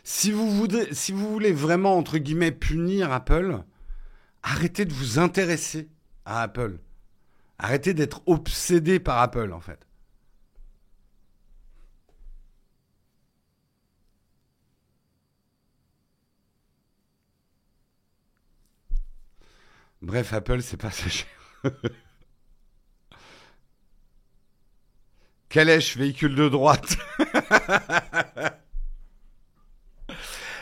Speaker 1: Si vous voulez vraiment, entre guillemets, punir Apple, arrêtez de vous intéresser à Apple. Arrêtez d'être obsédé par Apple, en fait. Bref, Apple, c'est pas assez cher. Calèche, véhicule de droite.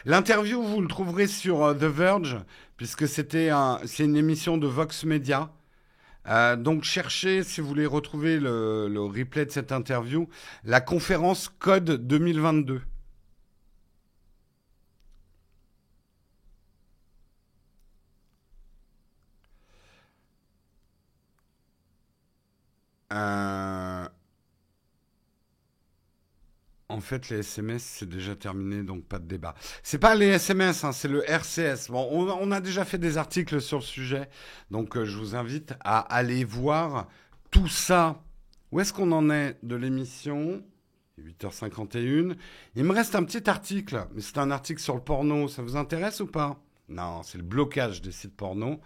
Speaker 1: L'interview, vous le trouverez sur The Verge, puisque c'est une émission de Vox Media. Donc cherchez, si vous voulez retrouver le replay de cette interview, la conférence Code 2022. En fait, les SMS, c'est déjà terminé, donc pas de débat. C'est pas les SMS, hein, c'est le RCS. Bon, on a déjà fait des articles sur le sujet, donc je vous invite à aller voir tout ça. Où est-ce qu'on en est de l'émission ? 8h51. Il me reste un petit article, mais c'est un article sur le porno. Ça vous intéresse ou pas ? Non, c'est le blocage des sites porno.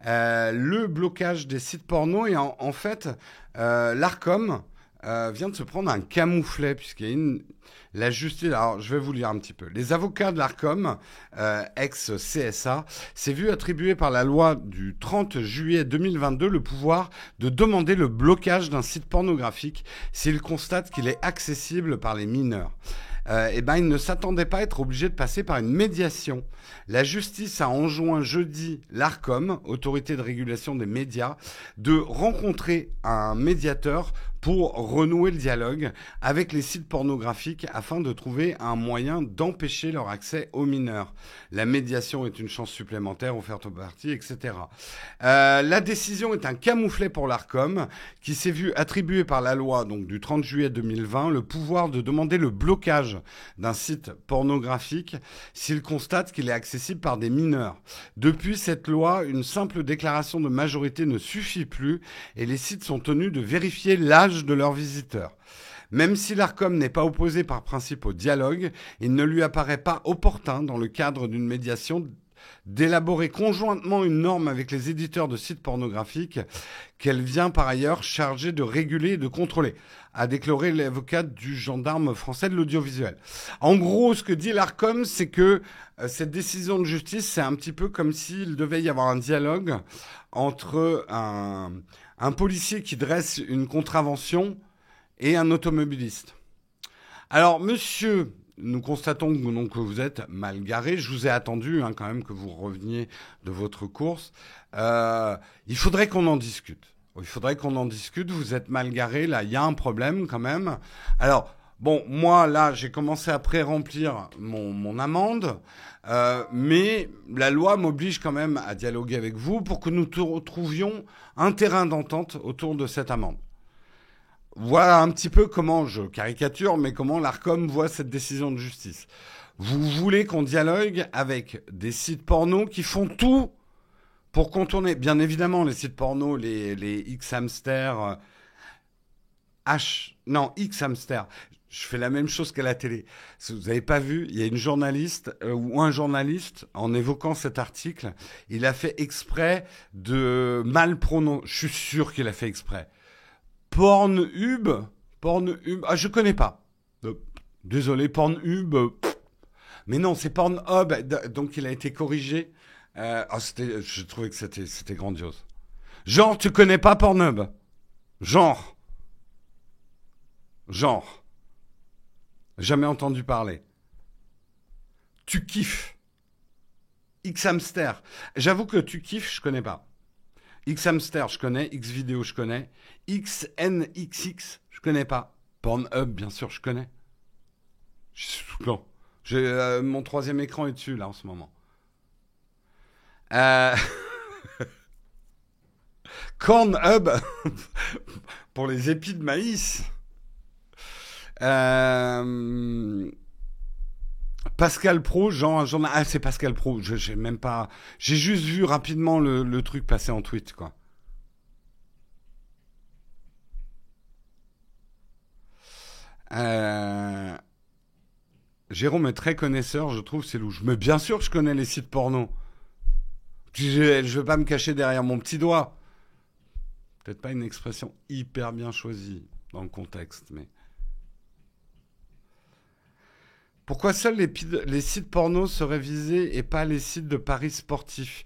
Speaker 1: Le blocage des sites porno, et en fait, l'ARCOM vient de se prendre un camouflet, puisqu'il y a la justice. Alors, je vais vous lire un petit peu. Les avocats de l'ARCOM, ex-CSA, s'est vu attribuer par la loi du 30 juillet 2022 le pouvoir de demander le blocage d'un site pornographique s'il constate qu'il est accessible par les mineurs. Il ne s'attendait pas à être obligé de passer par une médiation. La justice a enjoint jeudi l'ARCOM, autorité de régulation des médias, de rencontrer un médiateur pour renouer le dialogue avec les sites pornographiques afin de trouver un moyen d'empêcher leur accès aux mineurs. La médiation est une chance supplémentaire offerte aux parties, etc. La décision est un camouflet pour l'ARCOM qui s'est vu attribuer par la loi donc, du 30 juillet 2020 le pouvoir de demander le blocage d'un site pornographique s'il constate qu'il est accessible par des mineurs. Depuis cette loi, une simple déclaration de majorité ne suffit plus et les sites sont tenus de vérifier l'âge de leurs visiteurs. Même si l'ARCOM n'est pas opposé par principe au dialogue, il ne lui apparaît pas opportun, dans le cadre d'une médiation, d'élaborer conjointement une norme avec les éditeurs de sites pornographiques qu'elle vient par ailleurs chargée de réguler et de contrôler, a déclaré l'avocate du gendarme français de l'audiovisuel. En gros, ce que dit l'ARCOM, c'est que cette décision de justice, c'est un petit peu comme s'il devait y avoir un dialogue entre un policier qui dresse une contravention et un automobiliste. Alors, monsieur, nous constatons que vous êtes mal garé. Je vous ai attendu quand même que vous reveniez de votre course. Il faudrait qu'on en discute. Vous êtes mal garé. Là, il y a un problème quand même. Alors, bon, moi, là, j'ai commencé à pré-remplir mon amende. Mais la loi m'oblige quand même à dialoguer avec vous pour que nous trouvions un terrain d'entente autour de cette amende. Voilà un petit peu comment, je caricature, mais comment l'ARCOM voit cette décision de justice. Vous voulez qu'on dialogue avec des sites porno qui font tout pour contourner, bien évidemment, les sites porno, les X-Hamster, X-Hamster. Je fais la même chose qu'à la télé. Si vous n'avez pas vu, il y a une journaliste ou un journaliste, en évoquant cet article, il a fait exprès de mal prononcer. Je suis sûr qu'il a fait exprès. Pornhub, je connais pas. Désolé, Pornhub. Mais non, c'est Pornhub, donc il a été corrigé. Je trouvais que c'était grandiose. Genre, tu connais pas Pornhub ? Genre. Jamais entendu parler. Tu kiffes. X-Hamster. J'avoue que tu kiffes, je connais pas. X-Hamster, je connais. X-Vidéo, je connais. XNXX, je connais pas. Pornhub, bien sûr, je connais. Je suis tout blanc. Mon troisième écran est dessus, là, en ce moment. Cornhub, pour les épis de Pascal Pro, ah, c'est Pascal Pro. J'ai même pas. J'ai juste vu rapidement le truc passer en tweet, quoi. Euh, Jérôme est très connaisseur, je trouve, c'est louche. Mais bien sûr, je connais les sites porno. Puis je veux pas me cacher derrière mon petit doigt. Peut-être pas une expression hyper bien choisie dans le contexte, mais. Pourquoi seuls les sites porno seraient visés et pas les sites de paris sportifs?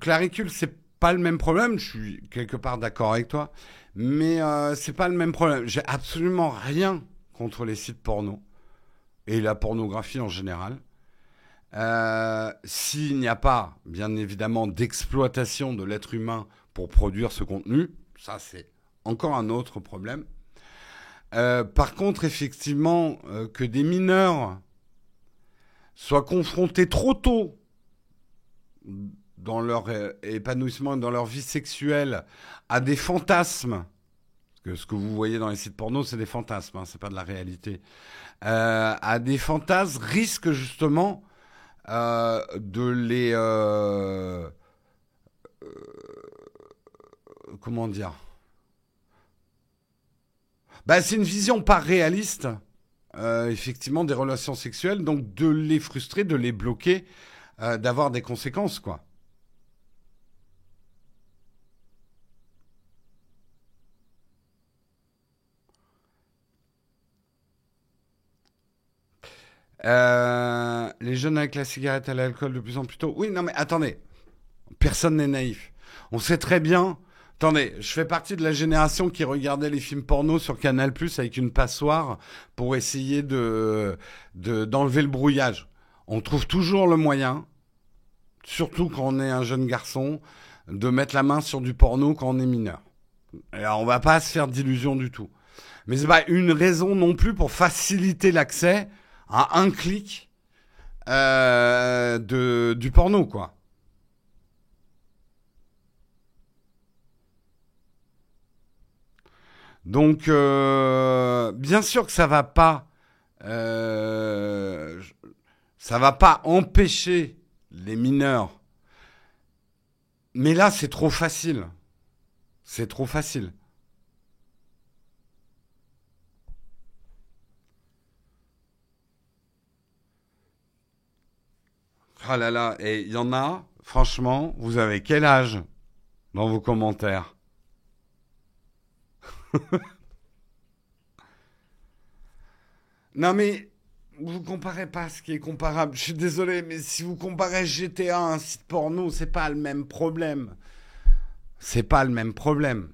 Speaker 1: Claricule, c'est pas le même problème. Je suis quelque part d'accord avec toi, mais c'est pas le même problème. J'ai absolument rien contre les sites porno et la pornographie en général. S'il n'y a pas, bien évidemment, d'exploitation de l'être humain pour produire ce contenu, ça c'est encore un autre problème. Par contre, effectivement, que des mineurs soient confrontés trop tôt dans leur épanouissement, dans leur vie sexuelle, à des fantasmes, parce que ce que vous voyez dans les sites porno, c'est des fantasmes, hein, c'est pas de la réalité, à des fantasmes risque justement de les... comment dire, bah, c'est une vision pas réaliste, effectivement, des relations sexuelles, donc de les frustrer, de les bloquer, d'avoir des conséquences, quoi. Les jeunes avec la cigarette et l'alcool de plus en plus tôt. Oui, non mais attendez, personne n'est naïf. On sait très bien. Attendez, je fais partie de la génération qui regardait les films porno sur Canal+ avec une passoire pour essayer d'enlever le brouillage. On trouve toujours le moyen, surtout quand on est un jeune garçon, de mettre la main sur du porno quand on est mineur. Alors, on va pas se faire d'illusions du tout. Mais c'est pas une raison non plus pour faciliter l'accès à un clic du porno, quoi. Donc, bien sûr que euh, ça va pas empêcher les mineurs. Mais là, c'est trop facile. C'est trop facile. Ah là là, et il y en a, franchement, vous avez quel âge dans vos commentaires? Non mais, vous comparez pas ce qui est comparable. Je suis désolé, mais si vous comparez GTA à un site porno, c'est pas le même problème. C'est pas le même problème.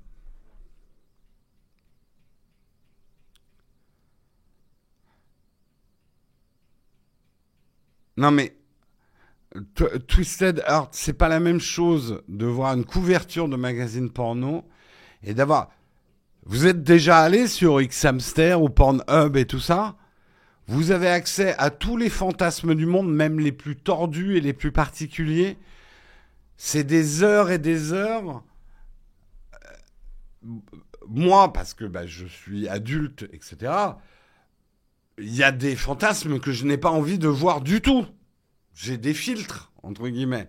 Speaker 1: Non mais, Twisted Heart, c'est pas la même chose de voir une couverture de magazine porno et d'avoir... Vous êtes déjà allé sur Xhamster ou Pornhub et tout ça? Vous avez accès à tous les fantasmes du monde, même les plus tordus et les plus particuliers. C'est des heures et des heures. Moi, parce que bah, je suis adulte, etc., il y a des fantasmes que je n'ai pas envie de voir du tout. J'ai des filtres, entre guillemets.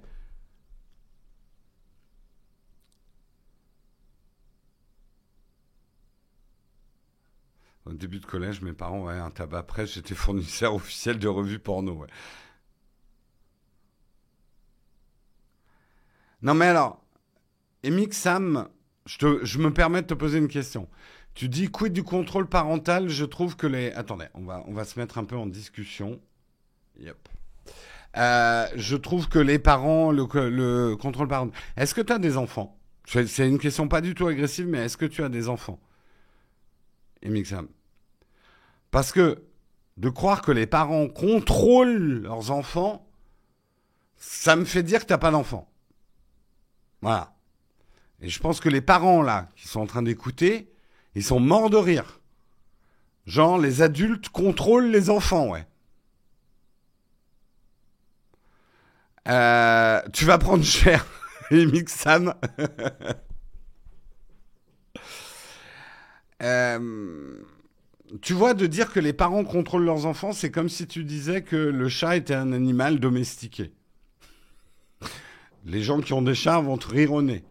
Speaker 1: Au début de collège, mes parents, ouais, un tabac presse, j'étais fournisseur officiel de revues porno, ouais. Non mais alors, Emic Sam, je me permets de te poser une question. Tu dis quid du contrôle parental, je trouve que les... Attendez, on va se mettre un peu en discussion. Yep. Je trouve que les parents, le contrôle parental... Est-ce que tu as des enfants? C'est une question pas du tout agressive, mais est-ce que tu as des enfants? Emic Sam. Parce que de croire que les parents contrôlent leurs enfants, ça me fait dire que t'as pas d'enfant. Voilà. Et je pense que les parents, là, qui sont en train d'écouter, ils sont morts de rire. Genre, les adultes contrôlent les enfants, ouais. Tu vas prendre cher, Emic Sam. euh, Tu vois, de dire que les parents contrôlent leurs enfants, c'est comme si tu disais que le chat était un animal domestiqué. Les gens qui ont des chats vont te rire au nez.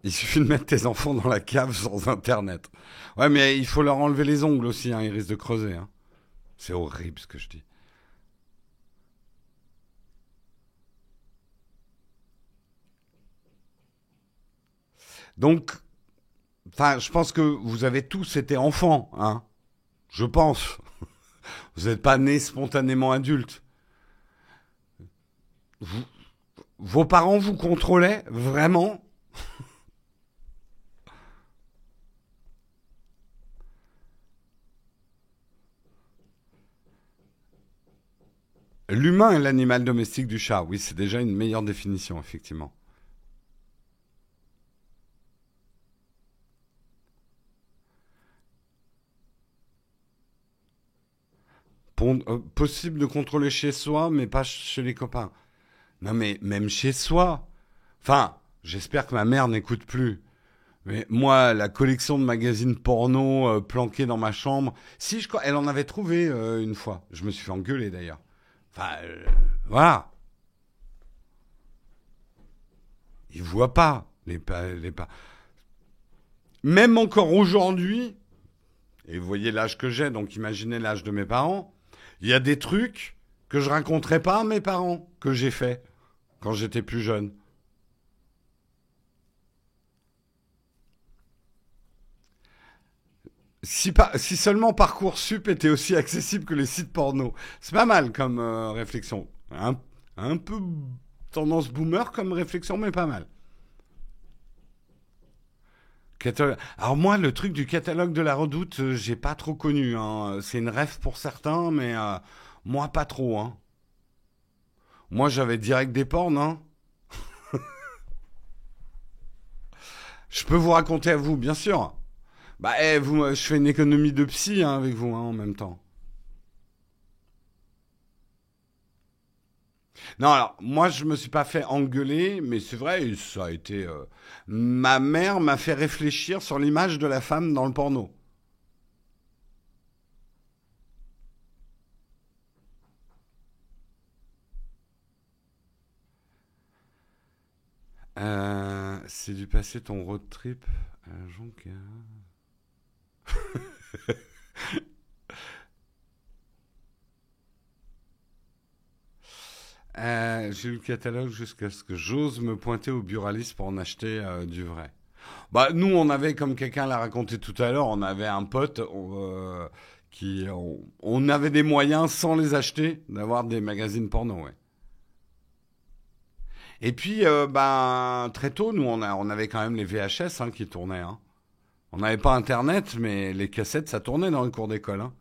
Speaker 1: Il suffit de mettre tes enfants dans la cave sans Internet. Ouais, mais il faut leur enlever les ongles aussi, hein, ils risquent de creuser. Hein. C'est horrible ce que je dis. Donc, enfin, je pense que vous avez tous été enfants, hein. Je pense. Vous n'êtes pas nés spontanément adultes. Vous- vos parents vous contrôlaient vraiment. L'humain est l'animal domestique du chat. Oui, c'est déjà une meilleure définition, effectivement. Possible de contrôler chez soi, mais pas chez les copains. Non, mais même chez soi. Enfin, j'espère que ma mère n'écoute plus. Mais moi, la collection de magazines porno planqués dans ma chambre, si je crois, elle en avait trouvé une fois. Je me suis fait engueuler d'ailleurs. Enfin, voilà. Ils voient pas les. Même encore aujourd'hui, et vous voyez l'âge que j'ai, donc imaginez l'âge de mes parents, il y a des trucs que je raconterai pas à mes parents que j'ai fait quand j'étais plus jeune. Si seulement Parcoursup était aussi accessible que les sites porno. C'est pas mal comme réflexion. Un peu tendance boomer comme réflexion, mais pas mal. Alors moi, le truc du catalogue de la Redoute, j'ai pas trop connu. Hein. C'est une rêve pour certains, mais moi pas trop. Hein. Moi, j'avais direct des pornes. Hein. Je peux vous raconter à vous, bien sûr. Bah, je fais une économie de psy hein, avec vous hein, en même temps. Non, alors, moi, je me suis pas fait engueuler, mais c'est vrai, ça a été. Ma mère m'a fait réfléchir sur l'image de la femme dans le porno. C'est du passé ton road trip à Jonquière. J'ai eu le catalogue jusqu'à ce que j'ose me pointer au buraliste pour en acheter du vrai. Bah, nous, on avait, comme quelqu'un l'a raconté tout à l'heure, on avait un pote on avait des moyens, sans les acheter, d'avoir des magazines porno, ouais. Et puis, ben, très tôt, nous, on avait quand même les VHS hein, qui tournaient. Hein. On n'avait pas Internet, mais les cassettes, ça tournait dans les cours d'école. Hein.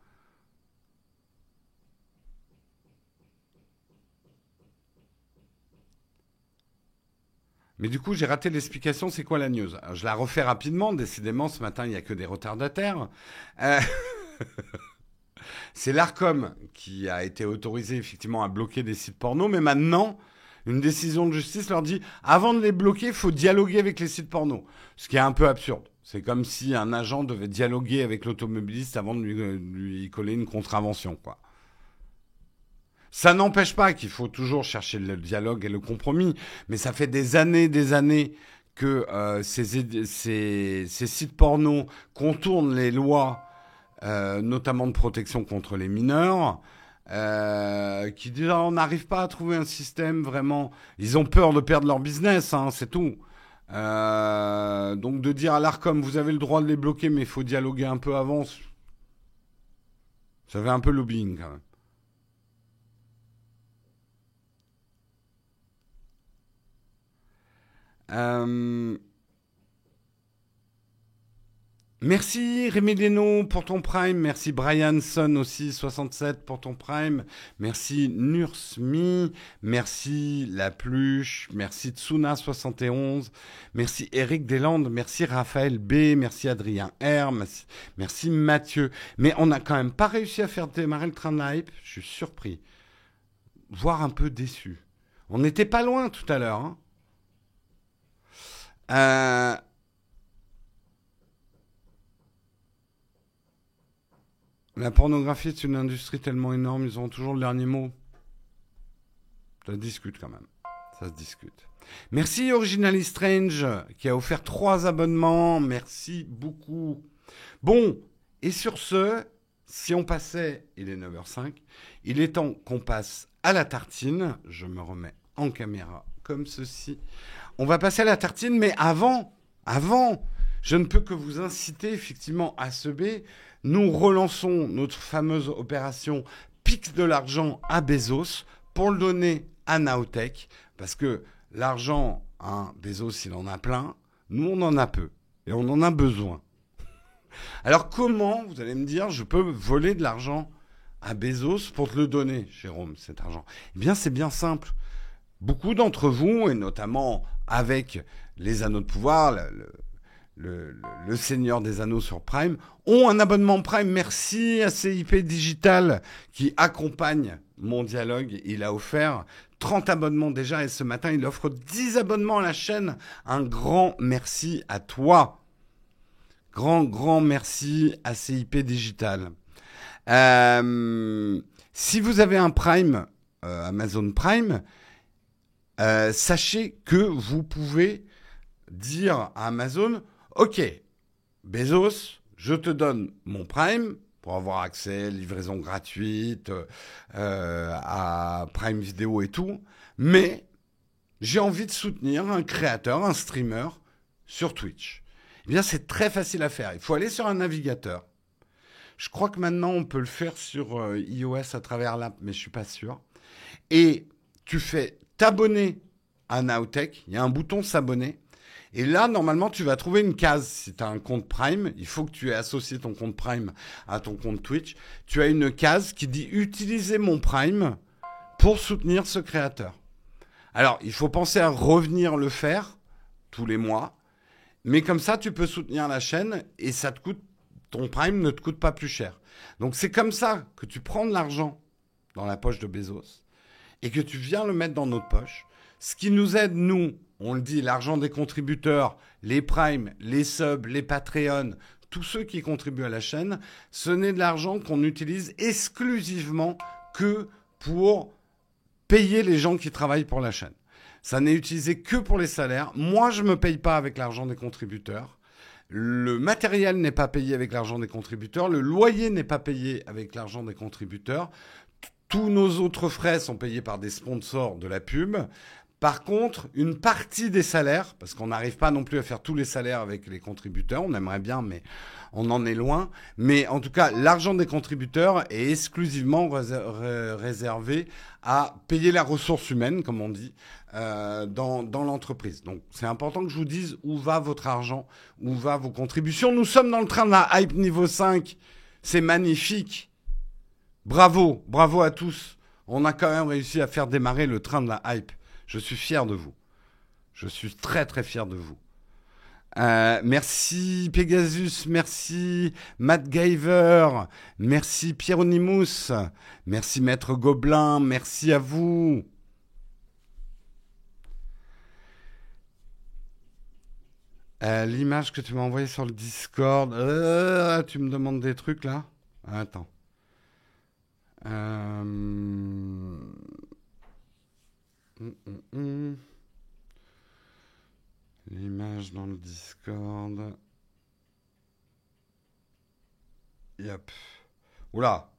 Speaker 1: Mais du coup, j'ai raté l'explication, c'est quoi la news? Alors, je la refais rapidement, décidément, ce matin, il n'y a que des retardataires. Euh, c'est l'ARCOM qui a été autorisé effectivement à bloquer des sites porno, mais maintenant, une décision de justice leur dit, avant de les bloquer, il faut dialoguer avec les sites porno. Ce qui est un peu absurde. C'est comme si un agent devait dialoguer avec l'automobiliste avant de lui coller une contravention, quoi. Ça n'empêche pas qu'il faut toujours chercher le dialogue et le compromis, mais ça fait des années que ces sites porno contournent les lois, notamment de protection contre les mineurs, qui disent ah, on n'arrive pas à trouver un système vraiment. Ils ont peur de perdre leur business, hein, c'est tout. Donc de dire à l'Arcom, vous avez le droit de les bloquer, mais il faut dialoguer un peu avant, ça fait un peu lobbying quand même. Euh, Merci Rémi Leno pour ton prime. Merci Brian Son aussi, 67 pour ton prime. Merci Nursmi. Merci La Pluche. Merci Tsuna, 71. Merci Eric Deslandes. Merci Raphaël B. Merci Adrien R. Merci Mathieu. Mais on n'a quand même pas réussi à faire démarrer le train de la hype. Je suis surpris, voire un peu déçu. On n'était pas loin tout à l'heure. Hein. Euh, La pornographie est une industrie tellement énorme, ils auront toujours le dernier mot. Ça se discute quand même. Ça se discute. Merci Originally Strange qui a offert 3 abonnements. Merci beaucoup. Bon, et sur ce, si on passait, il est 9h05, il est temps qu'on passe à la tartine. Je me remets en caméra comme ceci. On va passer à la tartine, mais avant, je ne peux que vous inciter effectivement à se B. Nous relançons notre fameuse opération Pique de l'argent à Bezos pour le donner à Nowtech, parce que l'argent, hein, Bezos, il en a plein, nous on en a peu, et on en a besoin. Alors comment, vous allez me dire, je peux voler de l'argent à Bezos pour te le donner, Jérôme, cet argent? Eh bien, c'est bien simple. Beaucoup d'entre vous, et notamment avec les anneaux de pouvoir, le Seigneur des Anneaux sur Prime, ont un abonnement Prime. Merci à CIP Digital qui accompagne mon dialogue. Il a offert 30 abonnements déjà et ce matin, il offre 10 abonnements à la chaîne. Un grand merci à toi. Grand merci à CIP Digital. Si vous avez un Prime, Amazon Prime, sachez que vous pouvez dire à Amazon, OK, Bezos, je te donne mon Prime pour avoir accès, livraison gratuite, à Prime Vidéo et tout, mais j'ai envie de soutenir un créateur, un streamer sur Twitch. Eh bien, c'est très facile à faire. Il faut aller sur un navigateur. Je crois que maintenant, on peut le faire sur iOS à travers l'app, mais je ne suis pas sûr. Et tu fais t'abonner à Nowtech. Il y a un bouton s'abonner. Et là, normalement, tu vas trouver une case. Si tu as un compte Prime, il faut que tu aies associé ton compte Prime à ton compte Twitch. Tu as une case qui dit « Utiliser mon Prime pour soutenir ce créateur ». Alors, il faut penser à revenir le faire tous les mois. Mais comme ça, tu peux soutenir la chaîne et ça te coûte, ton Prime ne te coûte pas plus cher. Donc, c'est comme ça que tu prends de l'argent dans la poche de Bezos et que tu viens le mettre dans notre poche. Ce qui nous aide, nous, on le dit, l'argent des contributeurs, les Prime, les subs, les Patreon, tous ceux qui contribuent à la chaîne, ce n'est de l'argent qu'on utilise exclusivement que pour payer les gens qui travaillent pour la chaîne. Ça n'est utilisé que pour les salaires. Moi, je ne me paye pas avec l'argent des contributeurs. Le matériel n'est pas payé avec l'argent des contributeurs. Le loyer n'est pas payé avec l'argent des contributeurs. Tous nos autres frais sont payés par des sponsors de la pub. Par contre, une partie des salaires, parce qu'on n'arrive pas non plus à faire tous les salaires avec les contributeurs, on aimerait bien, mais on en est loin. Mais en tout cas, l'argent des contributeurs est exclusivement réservé à payer la ressource humaine, comme on dit, dans l'entreprise. Donc, c'est important que je vous dise où va votre argent, où va vos contributions. Nous sommes dans le train de la hype niveau 5. C'est magnifique. Bravo à tous. On a quand même réussi à faire démarrer le train de la hype. Je suis fier de vous. Je suis très très fier de vous. Merci Pegasus, merci Matt Giver, merci Pierronimus, merci Maître Gobelin, merci à vous. L'image que tu m'as envoyée sur le Discord, tu me demandes des trucs là? Attends. L'image dans le Discord. Yep. Oula.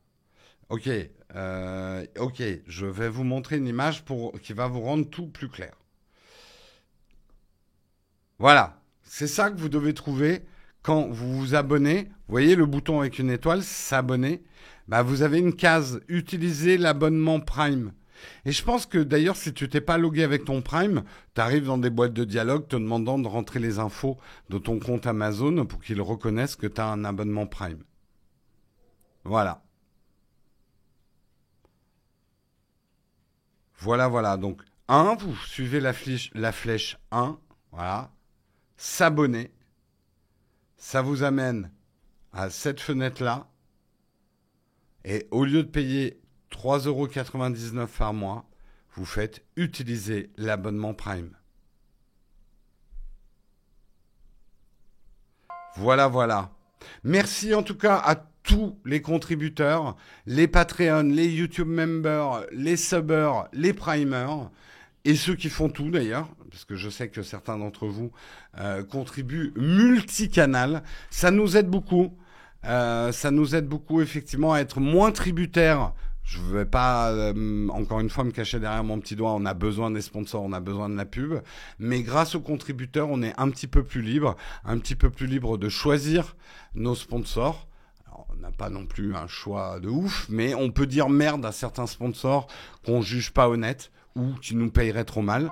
Speaker 1: Ok. Ok. Je vais vous montrer une image qui va vous rendre tout plus clair. Voilà. C'est ça que vous devez trouver quand vous vous abonnez. Vous voyez le bouton avec une étoile, s'abonner. Bah, vous avez une case. Utilisez l'abonnement Prime. Et je pense que d'ailleurs, si tu t'es pas logué avec ton Prime, tu arrives dans des boîtes de dialogue te demandant de rentrer les infos de ton compte Amazon pour qu'ils reconnaissent que tu as un abonnement Prime. Voilà. Voilà. Donc, vous suivez la flèche 1. Voilà. S'abonner. Ça vous amène à cette fenêtre-là. Et au lieu de payer 3,99 € par mois, vous faites utiliser l'abonnement Prime. Voilà. Merci en tout cas à tous les contributeurs, les Patreon, les YouTube members, les subbers, les primers, et ceux qui font tout d'ailleurs, parce que je sais que certains d'entre vous contribuent multicanal. Ça nous aide beaucoup. Ça nous aide beaucoup effectivement à être moins tributaires. Je ne vais pas, encore une fois, me cacher derrière mon petit doigt. On a besoin des sponsors, on a besoin de la pub. Mais grâce aux contributeurs, on est un petit peu plus libre de choisir nos sponsors. Alors, on n'a pas non plus un choix de ouf, mais on peut dire merde à certains sponsors qu'on juge pas honnêtes ou qui nous payeraient trop mal.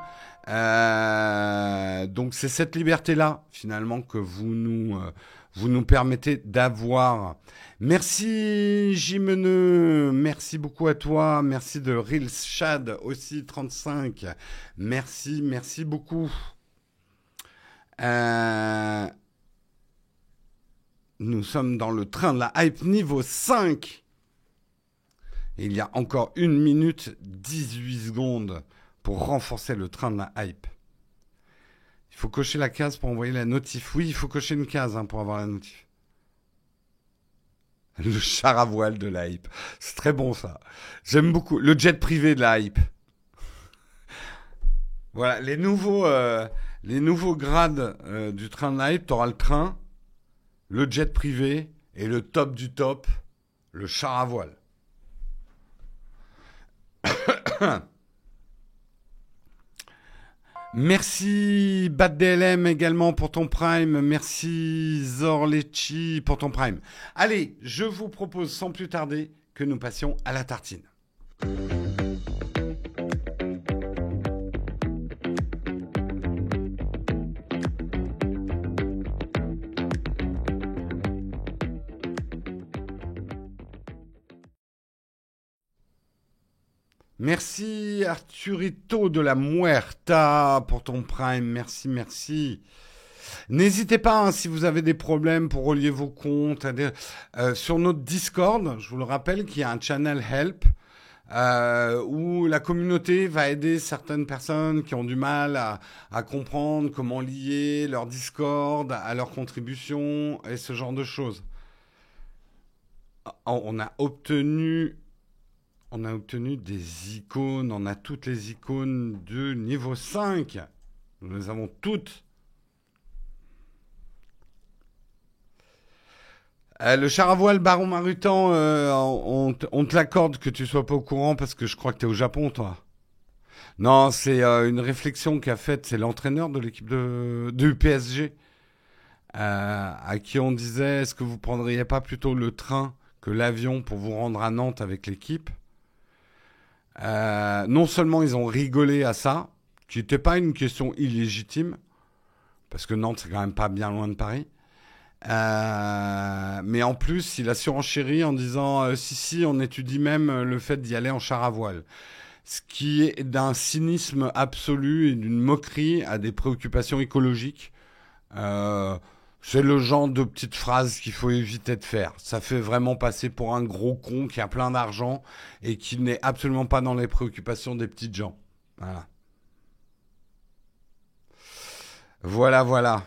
Speaker 1: Donc c'est cette liberté-là, finalement, que vous nous permettez d'avoir. Merci Jimeneux, merci beaucoup à toi, merci de Reels Chad aussi 35, merci beaucoup. Nous sommes dans le train de la hype niveau 5. Et il y a encore 1 minute 18 secondes pour renforcer le train de la hype. Il faut cocher la case pour envoyer la notif. Oui, il faut cocher une case pour avoir la notif. Le char à voile de la hype. C'est très bon ça. J'aime beaucoup. Le jet privé de la hype. Voilà, les nouveaux grades du train de la hype. Tu auras le train, le jet privé et le top du top, le char à voile. Merci BadDLM également pour ton prime. Merci Zorlechi pour ton prime. Allez, je vous propose sans plus tarder que nous passions à la tartine. Merci Arturito de la Muerta pour ton prime. Merci. N'hésitez pas, si vous avez des problèmes pour relier vos comptes, sur notre Discord, je vous le rappelle qu'il y a un channel Help où la communauté va aider certaines personnes qui ont du mal à comprendre comment lier leur Discord à leur contribution et ce genre de choses. On a obtenu des icônes, on a toutes les icônes de niveau 5. Nous les avons toutes. Le char à voile Baron Marutan, on te l'accorde que tu sois pas au courant parce que je crois que tu es au Japon, toi. Non, c'est une réflexion qu'a faite, c'est l'entraîneur de l'équipe du PSG, à qui on disait, est-ce que vous prendriez pas plutôt le train que l'avion pour vous rendre à Nantes avec l'équipe ? Non seulement ils ont rigolé à ça, qui n'était pas une question illégitime, parce que Nantes c'est quand même pas bien loin de Paris, mais en plus il a surenchéri en disant si on étudie même le fait d'y aller en char à voile, ce qui est d'un cynisme absolu et d'une moquerie à des préoccupations écologiques. C'est le genre de petite phrase qu'il faut éviter de faire. Ça fait vraiment passer pour un gros con qui a plein d'argent et qui n'est absolument pas dans les préoccupations des petites gens. Voilà.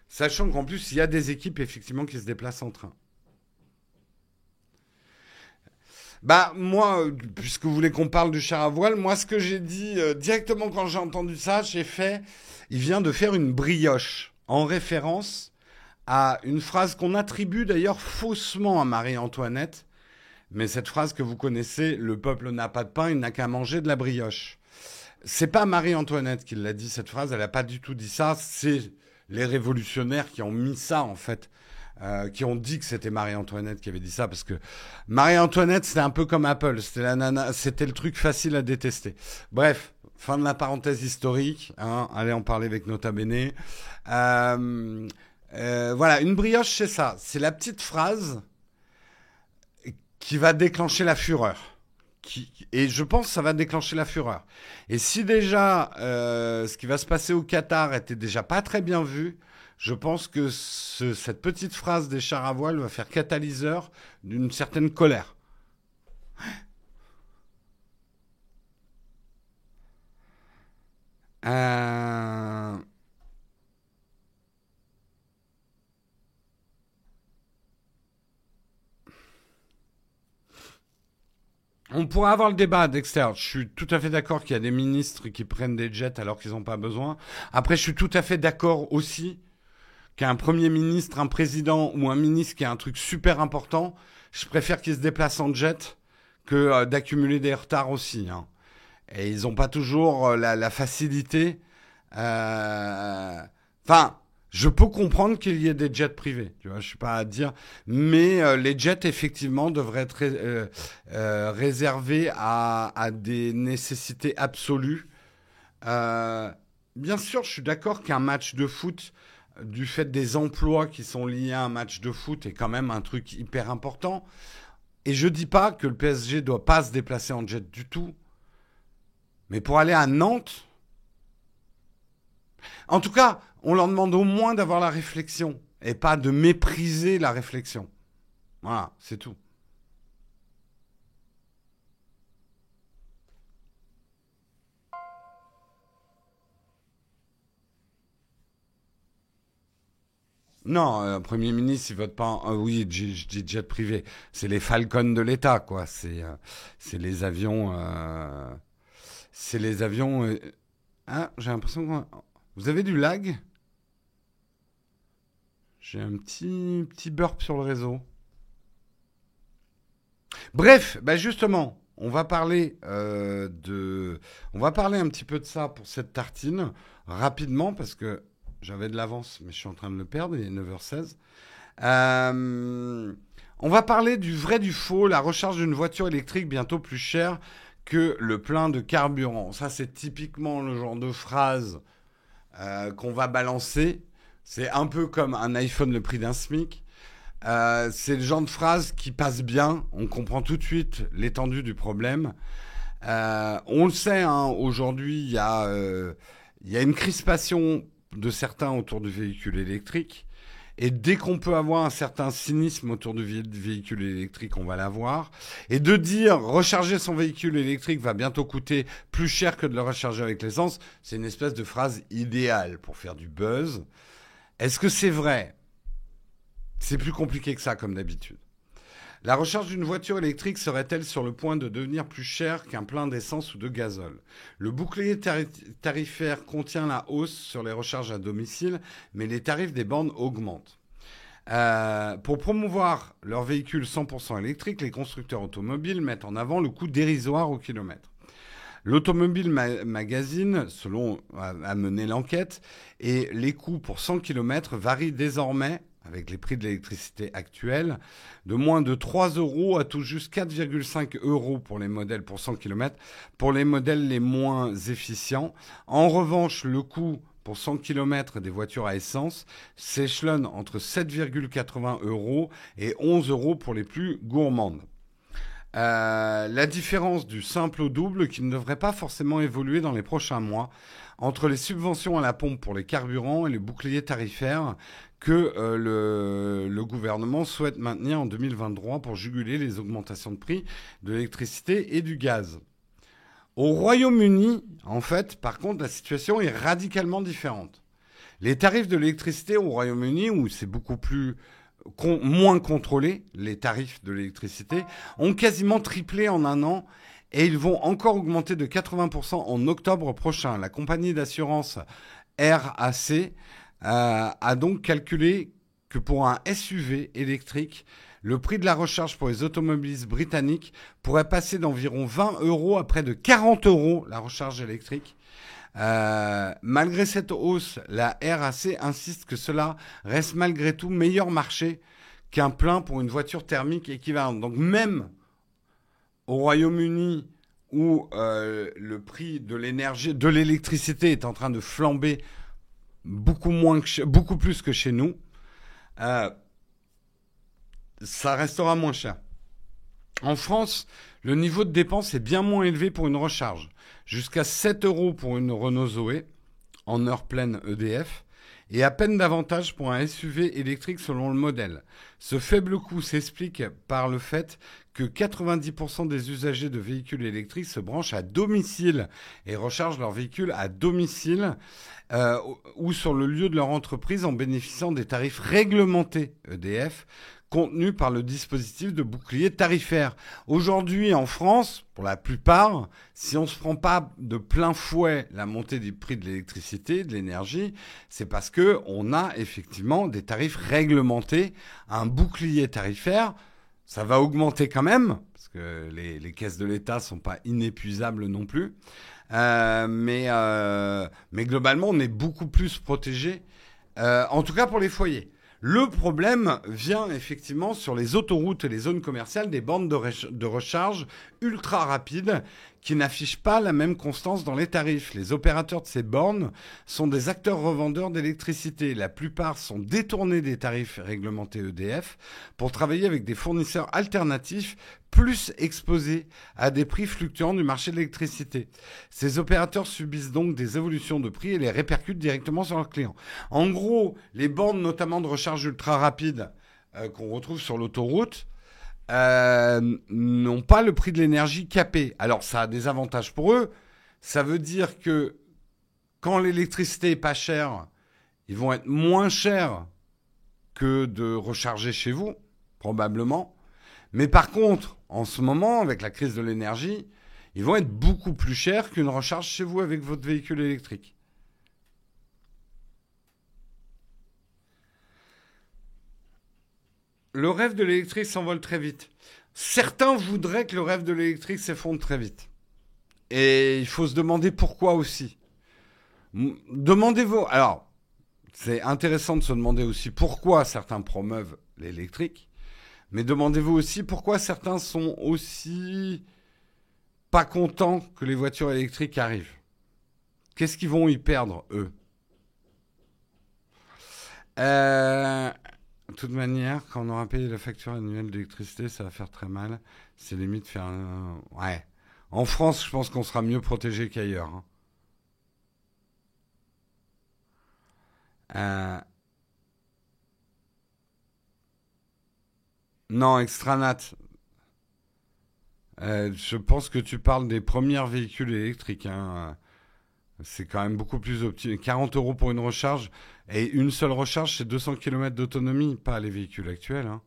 Speaker 1: Sachant qu'en plus, il y a des équipes effectivement qui se déplacent en train. Bah moi, puisque vous voulez qu'on parle du char à voile, moi ce que j'ai dit directement quand j'ai entendu ça, il vient de faire une brioche en référence à une phrase qu'on attribue d'ailleurs faussement à Marie-Antoinette, mais cette phrase que vous connaissez, le peuple n'a pas de pain, il n'a qu'à manger de la brioche. C'est pas Marie-Antoinette qui l'a dit cette phrase, elle n'a pas du tout dit ça, c'est les révolutionnaires qui ont mis ça en fait. Qui ont dit que c'était Marie-Antoinette qui avait dit ça, parce que Marie-Antoinette, c'était un peu comme Apple, c'était le truc facile à détester. Bref, fin de la parenthèse historique, allez en parler avec Nota Bene. Voilà, une brioche, c'est ça, c'est la petite phrase qui va déclencher la fureur. Et je pense que ça va déclencher la fureur. Et si déjà, ce qui va se passer au Qatar était déjà pas très bien vu, je pense que cette petite phrase des chars à voile va faire catalyseur d'une certaine colère. On pourrait avoir le débat, Dexter. Je suis tout à fait d'accord qu'il y a des ministres qui prennent des jets alors qu'ils n'ont pas besoin. Après, je suis tout à fait d'accord aussi qu'un premier ministre, un président ou un ministre qui a un truc super important, je préfère qu'il se déplace en jet que d'accumuler des retards aussi, hein. Et ils n'ont pas toujours la facilité. Enfin, je peux comprendre qu'il y ait des jets privés. Tu vois, je suis pas à dire, mais les jets effectivement devraient être réservés à des nécessités absolues. Euh, Bien sûr, je suis d'accord qu'un match de foot, du fait des emplois qui sont liés à un match de foot, est quand même un truc hyper important. Et je dis pas que le PSG doit pas se déplacer en jet du tout. Mais pour aller à Nantes, en tout cas, on leur demande au moins d'avoir la réflexion et pas de mépriser la réflexion. Voilà, c'est tout. Non, Premier ministre, il vote pas. Oui, je dis jet privé. C'est les Falcons de l'État, quoi. C'est les avions. C'est les avions. Ah, j'ai l'impression que vous avez du lag. J'ai un petit burp sur le réseau. Bref, bah justement, on va parler un petit peu de ça pour cette tartine rapidement parce que j'avais de l'avance, mais je suis en train de le perdre. Il est 9h16. Euh, on va parler du vrai du faux, la recharge d'une voiture électrique bientôt plus chère que le plein de carburant. Ça, c'est typiquement le genre de phrase qu'on va balancer. C'est un peu comme un iPhone le prix d'un SMIC. C'est le genre de phrase qui passe bien. On comprend tout de suite l'étendue du problème. On le sait, hein, aujourd'hui, il y a une crispation de certains autour du véhicule électrique. Et dès qu'on peut avoir un certain cynisme autour du véhicule électrique, on va l'avoir. Et de dire recharger son véhicule électrique va bientôt coûter plus cher que de le recharger avec l'essence, c'est une espèce de phrase idéale pour faire du buzz. Est-ce que c'est vrai? C'est plus compliqué que ça, comme d'habitude. La recharge d'une voiture électrique serait-elle sur le point de devenir plus chère qu'un plein d'essence ou de gazole? Le bouclier tarifaire contient la hausse sur les recharges à domicile, mais les tarifs des bornes augmentent. Pour promouvoir leurs véhicules 100% électriques, les constructeurs automobiles mettent en avant le coût dérisoire au kilomètre. L'Automobile Magazine, selon a mené l'enquête, et les coûts pour 100 km varient désormais, avec les prix de l'électricité actuels, de moins de 3 euros à tout juste 4,5 euros pour les modèles pour 100 km, pour les modèles les moins efficients. En revanche, le coût pour 100 km des voitures à essence s'échelonne entre 7,80 euros et 11 euros pour les plus gourmandes. La différence du simple au double qui ne devrait pas forcément évoluer dans les prochains mois entre les subventions à la pompe pour les carburants et les boucliers tarifaires que le gouvernement souhaite maintenir en 2023 pour juguler les augmentations de prix de l'électricité et du gaz. Au Royaume-Uni, en fait, par contre, la situation est radicalement différente. Les tarifs de l'électricité au Royaume-Uni, où c'est beaucoup moins contrôlé, les tarifs de l'électricité, ont quasiment triplé en un an et ils vont encore augmenter de 80% en octobre prochain. La compagnie d'assurance RAC a donc calculé que pour un SUV électrique, le prix de la recharge pour les automobilistes britanniques pourrait passer d'environ 20 euros à près de 40 euros la recharge électrique. Malgré cette hausse, la RAC insiste que cela reste malgré tout meilleur marché qu'un plein pour une voiture thermique équivalente. Donc même au Royaume-Uni où le prix de l'énergie, de l'électricité est en train de flamber beaucoup plus que chez nous, ça restera moins cher. En France, le niveau de dépense est bien moins élevé pour une recharge. Jusqu'à 7 euros pour une Renault Zoé en heure pleine EDF et à peine davantage pour un SUV électrique selon le modèle. Ce faible coût s'explique par le fait que 90% des usagers de véhicules électriques se branchent à domicile et rechargent leur véhicule à domicile ou sur le lieu de leur entreprise en bénéficiant des tarifs réglementés EDF contenus par le dispositif de bouclier tarifaire. Aujourd'hui, en France, pour la plupart, si on ne se prend pas de plein fouet la montée des prix de l'électricité, de l'énergie, c'est parce qu'on a effectivement des tarifs réglementés, un bouclier tarifaire. Ça va augmenter quand même, parce que les caisses de l'État ne sont pas inépuisables non plus. Mais globalement, on est beaucoup plus protégé, en tout cas pour les foyers. Le problème vient effectivement sur les autoroutes et les zones commerciales des bornes de recharge ultra rapides qui n'affichent pas la même constance dans les tarifs. Les opérateurs de ces bornes sont des acteurs revendeurs d'électricité. La plupart sont détournés des tarifs réglementés EDF pour travailler avec des fournisseurs alternatifs plus exposés à des prix fluctuants du marché de l'électricité. Ces opérateurs subissent donc des évolutions de prix et les répercutent directement sur leurs clients. En gros, les bornes notamment de recharge ultra rapide qu'on retrouve sur l'autoroute n'ont pas le prix de l'énergie capé. Alors ça a des avantages pour eux. Ça veut dire que quand l'électricité est pas chère, ils vont être moins chers que de recharger chez vous, probablement. Mais par contre, en ce moment, avec la crise de l'énergie, ils vont être beaucoup plus chers qu'une recharge chez vous avec votre véhicule électrique. Le rêve de l'électrique s'envole très vite. Certains voudraient que le rêve de l'électrique s'effondre très vite. Et il faut se demander pourquoi aussi. Demandez-vous. Alors, c'est intéressant de se demander aussi pourquoi certains promeuvent l'électrique. Mais demandez-vous aussi pourquoi certains sont aussi pas contents que les voitures électriques arrivent. Qu'est-ce qu'ils vont y perdre, eux? De toute manière, quand on aura payé la facture annuelle d'électricité, ça va faire très mal. C'est limite faire un... Ouais. En France, je pense qu'on sera mieux protégé qu'ailleurs. Non, Extranat. Je pense que tu parles des premiers véhicules électriques. Hein. C'est quand même beaucoup plus optimal. 40 € pour une recharge. Et une seule recharge, c'est 200 km d'autonomie, pas les véhicules actuels. Hein.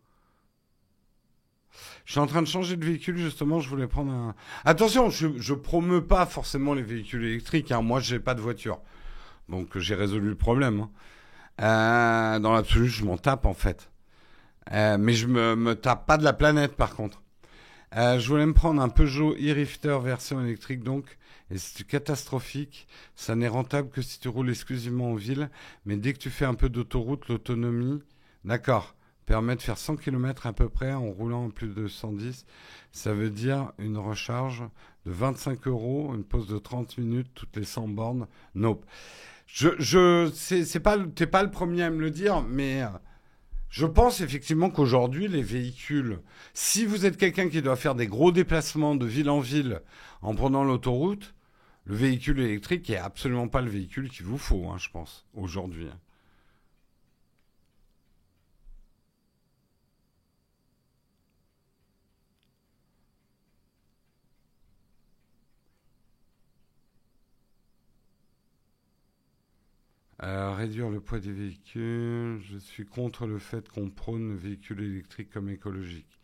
Speaker 1: Je suis en train de changer de véhicule, justement, je voulais prendre un... Attention, je promeus pas forcément les véhicules électriques. Hein. Moi, j'ai pas de voiture. Donc, j'ai résolu le problème. Hein. Dans l'absolu, je m'en tape, en fait. Mais je me tape pas de la planète, par contre. Je voulais me prendre un Peugeot e-Rifter version électrique, donc. Et c'est catastrophique. Ça n'est rentable que si tu roules exclusivement en ville. Mais dès que tu fais un peu d'autoroute, l'autonomie... D'accord. Permet de faire 100 km à peu près en roulant en plus de 110. Ça veut dire une recharge de 25 €, une pause de 30 minutes toutes les 100 bornes. Nope. T'es pas le premier à me le dire, mais je pense effectivement qu'aujourd'hui, les véhicules, si vous êtes quelqu'un qui doit faire des gros déplacements de ville en ville en prenant l'autoroute, le véhicule électrique est absolument pas le véhicule qu'il vous faut, hein, je pense, aujourd'hui. Réduire le poids des véhicules. Je suis contre le fait qu'on prône le véhicule électrique comme écologique.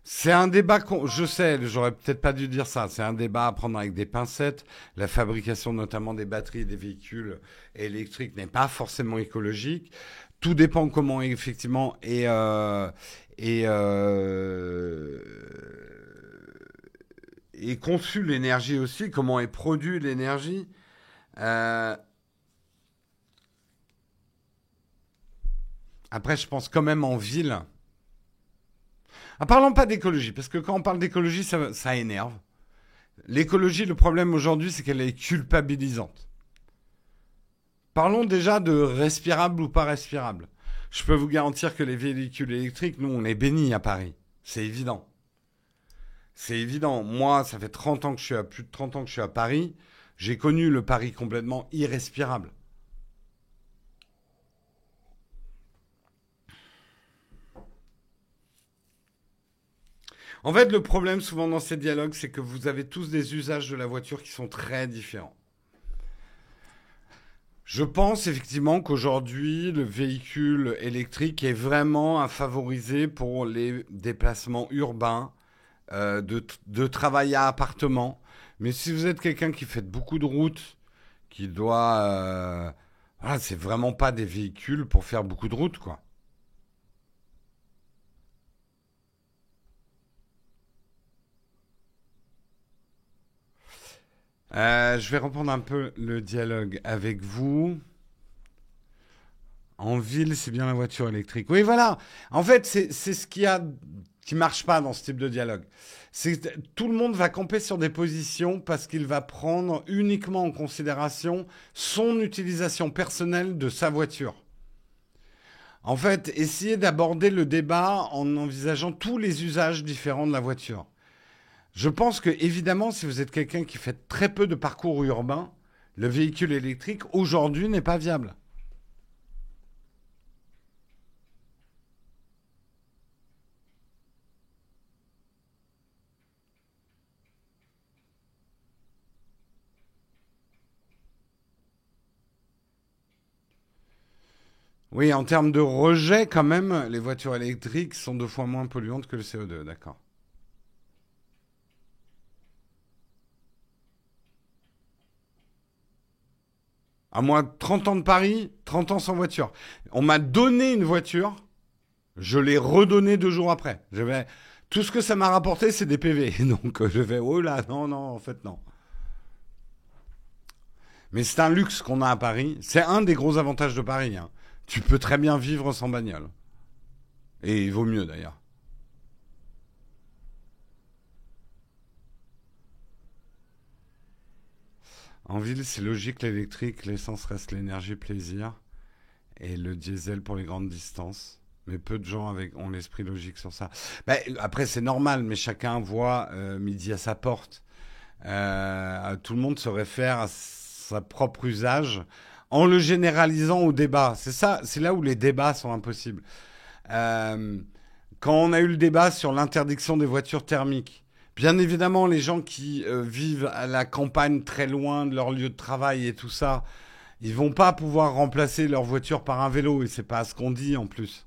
Speaker 1: C'est un débat, je sais, j'aurais peut-être pas dû dire ça. C'est un débat à prendre avec des pincettes. La fabrication notamment des batteries des véhicules électriques n'est pas forcément écologique. Tout dépend comment effectivement est conçue l'énergie aussi, comment est produite l'énergie. Après, je pense quand même en ville. Parlons pas d'écologie, parce que quand on parle d'écologie, ça énerve. L'écologie, le problème aujourd'hui, c'est qu'elle est culpabilisante. Parlons déjà de respirable ou pas respirable. Je peux vous garantir que les véhicules électriques, nous, on est bénis à Paris. C'est évident. C'est évident. Moi, ça fait 30 ans que je suis plus de 30 ans que je suis à Paris. J'ai connu le Paris complètement irrespirable. En fait, le problème souvent dans ces dialogues, c'est que vous avez tous des usages de la voiture qui sont très différents. Je pense effectivement qu'aujourd'hui, le véhicule électrique est vraiment à favoriser pour les déplacements urbains, de travail à appartement. Mais si vous êtes quelqu'un qui fait beaucoup de routes, qui doit... voilà, c'est vraiment pas des véhicules pour faire beaucoup de routes, quoi. Je vais reprendre un peu le dialogue avec vous. En ville, c'est bien la voiture électrique. Oui, voilà. En fait, c'est ce qui marche pas dans ce type de dialogue. C'est que tout le monde va camper sur des positions parce qu'il va prendre uniquement en considération son utilisation personnelle de sa voiture. En fait, essayez d'aborder le débat en envisageant tous les usages différents de la voiture. Je pense que, évidemment, si vous êtes quelqu'un qui fait très peu de parcours urbain, le véhicule électrique aujourd'hui n'est pas viable. Oui, en termes de rejet, quand même, les voitures électriques sont 2 fois moins polluantes que le CO2, d'accord. À moins de 30 ans de Paris, 30 ans sans voiture. On m'a donné une voiture, je l'ai redonnée 2 jours après. Tout ce que ça m'a rapporté, c'est des PV. Donc je vais, oh là, non, non, en fait, non. Mais c'est un luxe qu'on a à Paris. C'est un des gros avantages de Paris, hein. Tu peux très bien vivre sans bagnole. Et il vaut mieux d'ailleurs. En ville, c'est logique, l'électrique, l'essence reste l'énergie plaisir et le diesel pour les grandes distances. Mais peu de gens ont l'esprit logique sur ça. Ben, après, c'est normal, mais chacun voit midi à sa porte. Tout le monde se réfère à sa propre usage en le généralisant au débat. C'est ça, c'est là où les débats sont impossibles. Euh, Quand on a eu le débat sur l'interdiction des voitures thermiques, bien évidemment, les gens qui vivent à la campagne très loin de leur lieu de travail et tout ça, ils vont pas pouvoir remplacer leur voiture par un vélo et c'est pas ce qu'on dit en plus.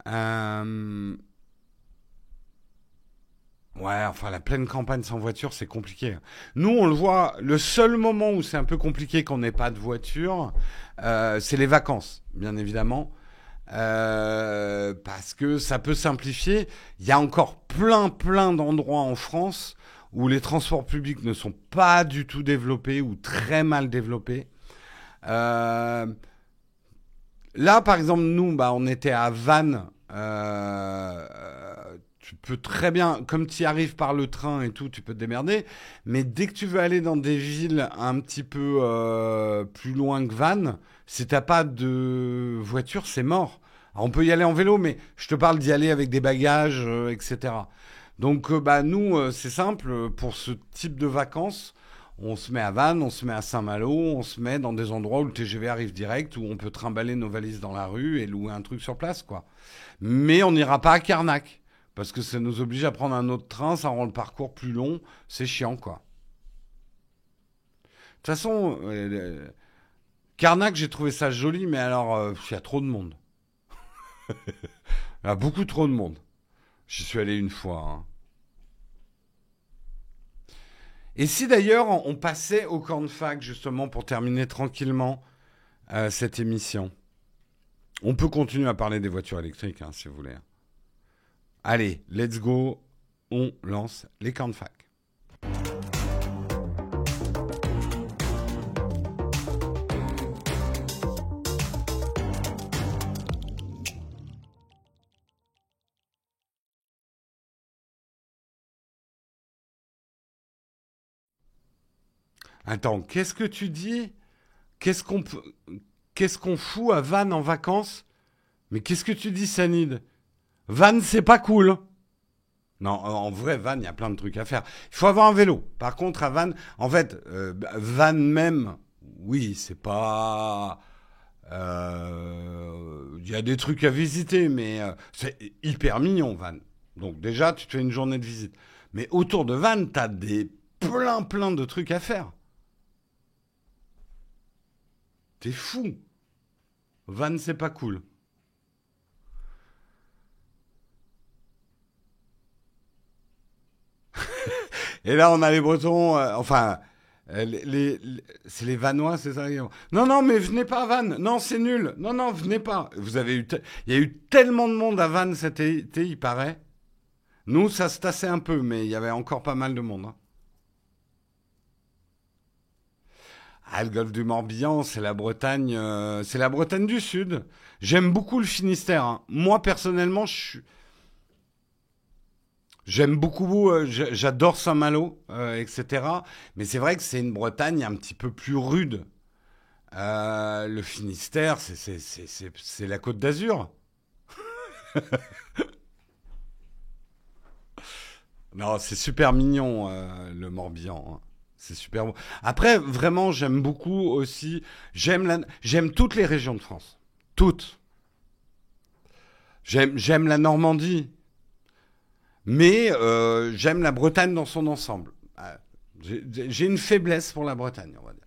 Speaker 1: Euh, Ouais, enfin, la pleine campagne sans voiture, c'est compliqué. Nous, on le voit, le seul moment où c'est un peu compliqué qu'on n'ait pas de voiture, c'est les vacances, bien évidemment. Parce que ça peut simplifier. Il y a encore plein d'endroits en France où les transports publics ne sont pas du tout développés ou très mal développés. Euh, Là, par exemple, nous, bah, on était à Vannes. Tu peux très bien, comme tu y arrives par le train et tout, tu peux te démerder. Mais dès que tu veux aller dans des villes un petit peu plus loin que Vannes, si t'as pas de voiture, c'est mort. Alors, on peut y aller en vélo, mais je te parle d'y aller avec des bagages, etc. Donc, bah, nous, c'est simple. Pour ce type de vacances, on se met à Vannes, on se met à Saint-Malo, on se met dans des endroits où le TGV arrive direct, où on peut trimballer nos valises dans la rue et louer un truc sur place, quoi. Mais on n'ira pas à Carnac, parce que ça nous oblige à prendre un autre train, ça rend le parcours plus long, c'est chiant, quoi. De toute façon, Carnac, j'ai trouvé ça joli, mais alors, il y a trop de monde. Il y a beaucoup trop de monde. J'y suis allé une fois, hein. Et si d'ailleurs on passait au camp de fac, justement, pour terminer tranquillement cette émission. On peut continuer à parler des voitures électriques, hein, si vous voulez. Allez, let's go. On lance les camps de fac. Attends, qu'est-ce que tu dis? Qu'est-ce qu'on peut... Qu'est-ce qu'on fout à Vannes en vacances? Mais qu'est-ce que tu dis, Sanid? Vannes, c'est pas cool. Non, en vrai, Vannes, il y a plein de trucs à faire. Il faut avoir un vélo. Par contre, à Vannes, en fait, Vannes même, oui, c'est pas... Il y a des trucs à visiter, mais c'est hyper mignon, Vannes. Donc déjà, tu te fais une journée de visite. Mais autour de Vannes, t'as des plein de trucs à faire. T'es fou. Vannes, c'est pas cool. Et là, on a les Bretons, enfin, c'est les Vannois, c'est ça? Non, non, mais venez pas à Vannes. Non, c'est nul. Non, non, venez pas. Il y a eu tellement de monde à Vannes cet été, il paraît. Nous, ça se tassait un peu, mais il y avait encore pas mal de monde, hein. Ah, le golfe du Morbihan, c'est la Bretagne du Sud. J'aime beaucoup le Finistère, hein. Moi, personnellement, j'aime beaucoup, j'adore Saint-Malo, etc. Mais c'est vrai que c'est une Bretagne un petit peu plus rude. Le Finistère, c'est la Côte d'Azur. Non, c'est super mignon, le Morbihan, hein. C'est super beau. Après, vraiment, j'aime beaucoup aussi. J'aime toutes les régions de France. Toutes. J'aime la Normandie. Mais j'aime la Bretagne dans son ensemble. J'ai une faiblesse pour la Bretagne, on va dire.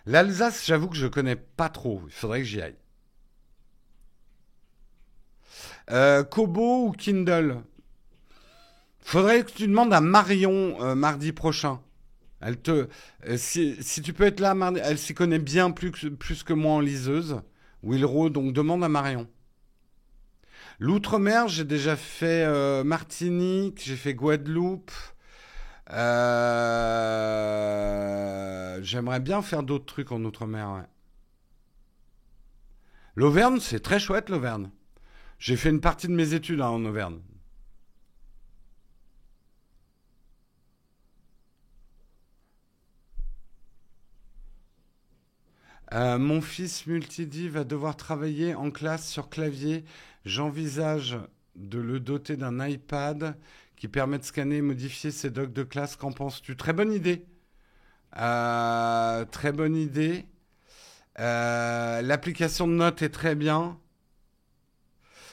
Speaker 1: L'Alsace, j'avoue que je connais pas trop. Il faudrait que j'y aille. Kobo ou Kindle? Faudrait que tu demandes à Marion mardi prochain. Si tu peux être là mardi, elle s'y connaît bien plus que moi en liseuse. Wilro, donc demande à Marion. L'outre-mer, j'ai déjà fait Martinique, j'ai fait Guadeloupe. J'aimerais bien faire d'autres trucs en outre-mer, ouais. L'Auvergne, c'est très chouette, l'Auvergne. J'ai fait une partie de mes études hein, en Auvergne. Mon fils multidit va devoir travailler en classe sur clavier. J'envisage de le doter d'un iPad qui permet de scanner et modifier ses docs de classe. Qu'en penses-tu? Très bonne idée. Très bonne idée. L'application de notes est très bien.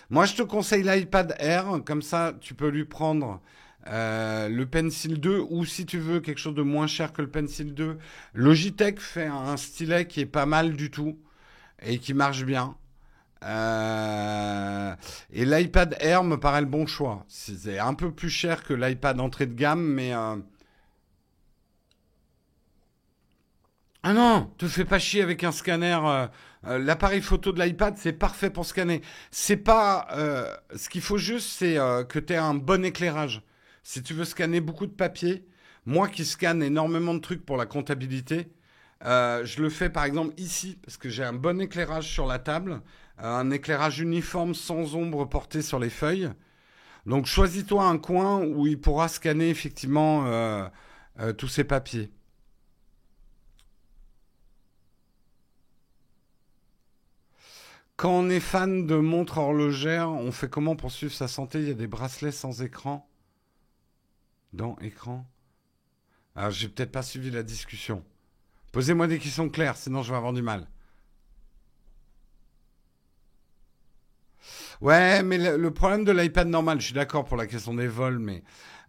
Speaker 1: Moi, je te conseille l'iPad Air. Comme ça, tu peux lui prendre le Pencil 2 ou si tu veux quelque chose de moins cher que le Pencil 2. Logitech fait un stylet qui est pas mal du tout et qui marche bien. Et l'iPad Air me paraît le bon choix. C'est un peu plus cher que l'iPad entrée de gamme, mais ah non, te fais pas chier avec un scanner. L'appareil photo de l'iPad, c'est parfait pour scanner. C'est pas. Ce qu'il faut juste, c'est que tu aies un bon éclairage. Si tu veux scanner beaucoup de papier, moi qui scanne énormément de trucs pour la comptabilité, je le fais par exemple ici, parce que j'ai un bon éclairage sur la table, un éclairage uniforme sans ombre porté sur les feuilles. Donc choisis-toi un coin où il pourra scanner effectivement tous ces papiers. Quand on est fan de montres horlogères, on fait comment pour suivre sa santé? Il y a des bracelets sans écran dans écran. Alors, j'ai peut-être pas suivi la discussion. Posez-moi des questions claires, sinon je vais avoir du mal. Ouais, mais le problème de l'iPad normal, je suis d'accord pour la question des vols, mais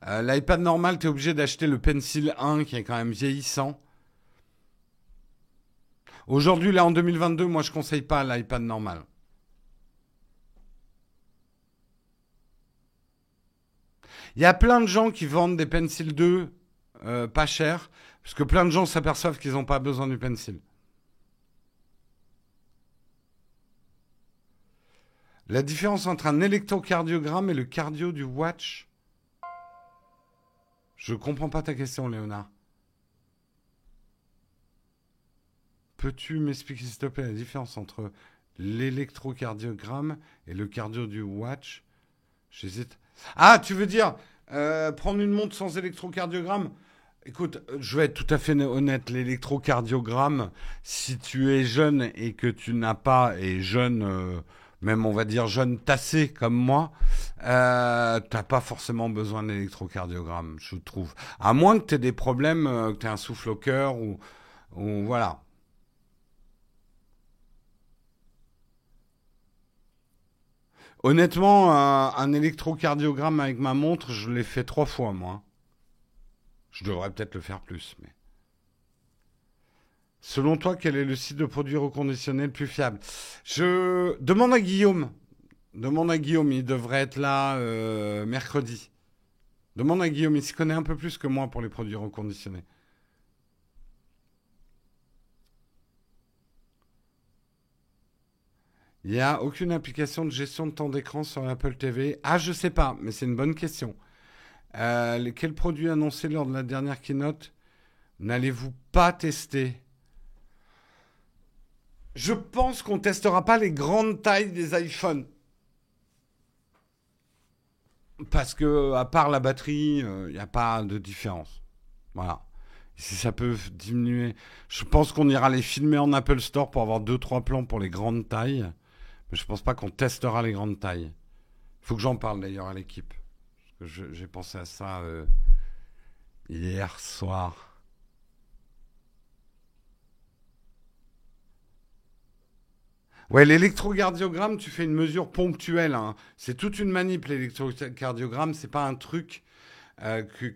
Speaker 1: l'iPad normal, tu es obligé d'acheter le Pencil 1 qui est quand même vieillissant. Aujourd'hui, là, en 2022, moi, je conseille pas l'iPad normal. Il y a plein de gens qui vendent des Pencil 2 pas chers, parce que plein de gens s'aperçoivent qu'ils n'ont pas besoin du Pencil. La différence entre un électrocardiogramme et le cardio du watch, je comprends pas ta question, Léonard. Peux-tu m'expliquer, s'il te plaît, la différence entre l'électrocardiogramme et le cardio du watch? J'hésite. Ah, tu veux dire prendre une montre sans électrocardiogramme? Écoute, je vais être tout à fait honnête. L'électrocardiogramme, si tu es jeune et que tu n'as pas, et jeune, même on va dire jeune tassé comme moi, t'as pas forcément besoin d'électrocardiogramme, je trouve. À moins que t'aies des problèmes, que t'aies un souffle au cœur ou voilà. Honnêtement, un électrocardiogramme avec ma montre, je l'ai fait 3 fois moi. Je devrais peut-être le faire plus, mais. Selon toi, quel est le site de produits reconditionnés le plus fiable? Je demande à Guillaume. Demande à Guillaume, il devrait être là mercredi. Demande à Guillaume, il s'y connaît un peu plus que moi pour les produits reconditionnés. Il n'y a aucune application de gestion de temps d'écran sur l'Apple TV. Ah, je sais pas, mais c'est une bonne question. Quels produits annoncés lors de la dernière keynote n'allez-vous pas tester? Je pense qu'on testera pas les grandes tailles des iPhones. Parce que, à part la batterie, il n'y a pas de différence. Voilà. Si ça peut diminuer. Je pense qu'on ira les filmer en Apple Store pour avoir deux trois plans pour les grandes tailles. Mais je pense pas qu'on testera les grandes tailles. Il faut que j'en parle d'ailleurs à l'équipe. Parce que j'ai pensé à ça hier soir. Ouais, l'électrocardiogramme, tu fais une mesure ponctuelle, hein. C'est toute une manip, l'électrocardiogramme. C'est pas un truc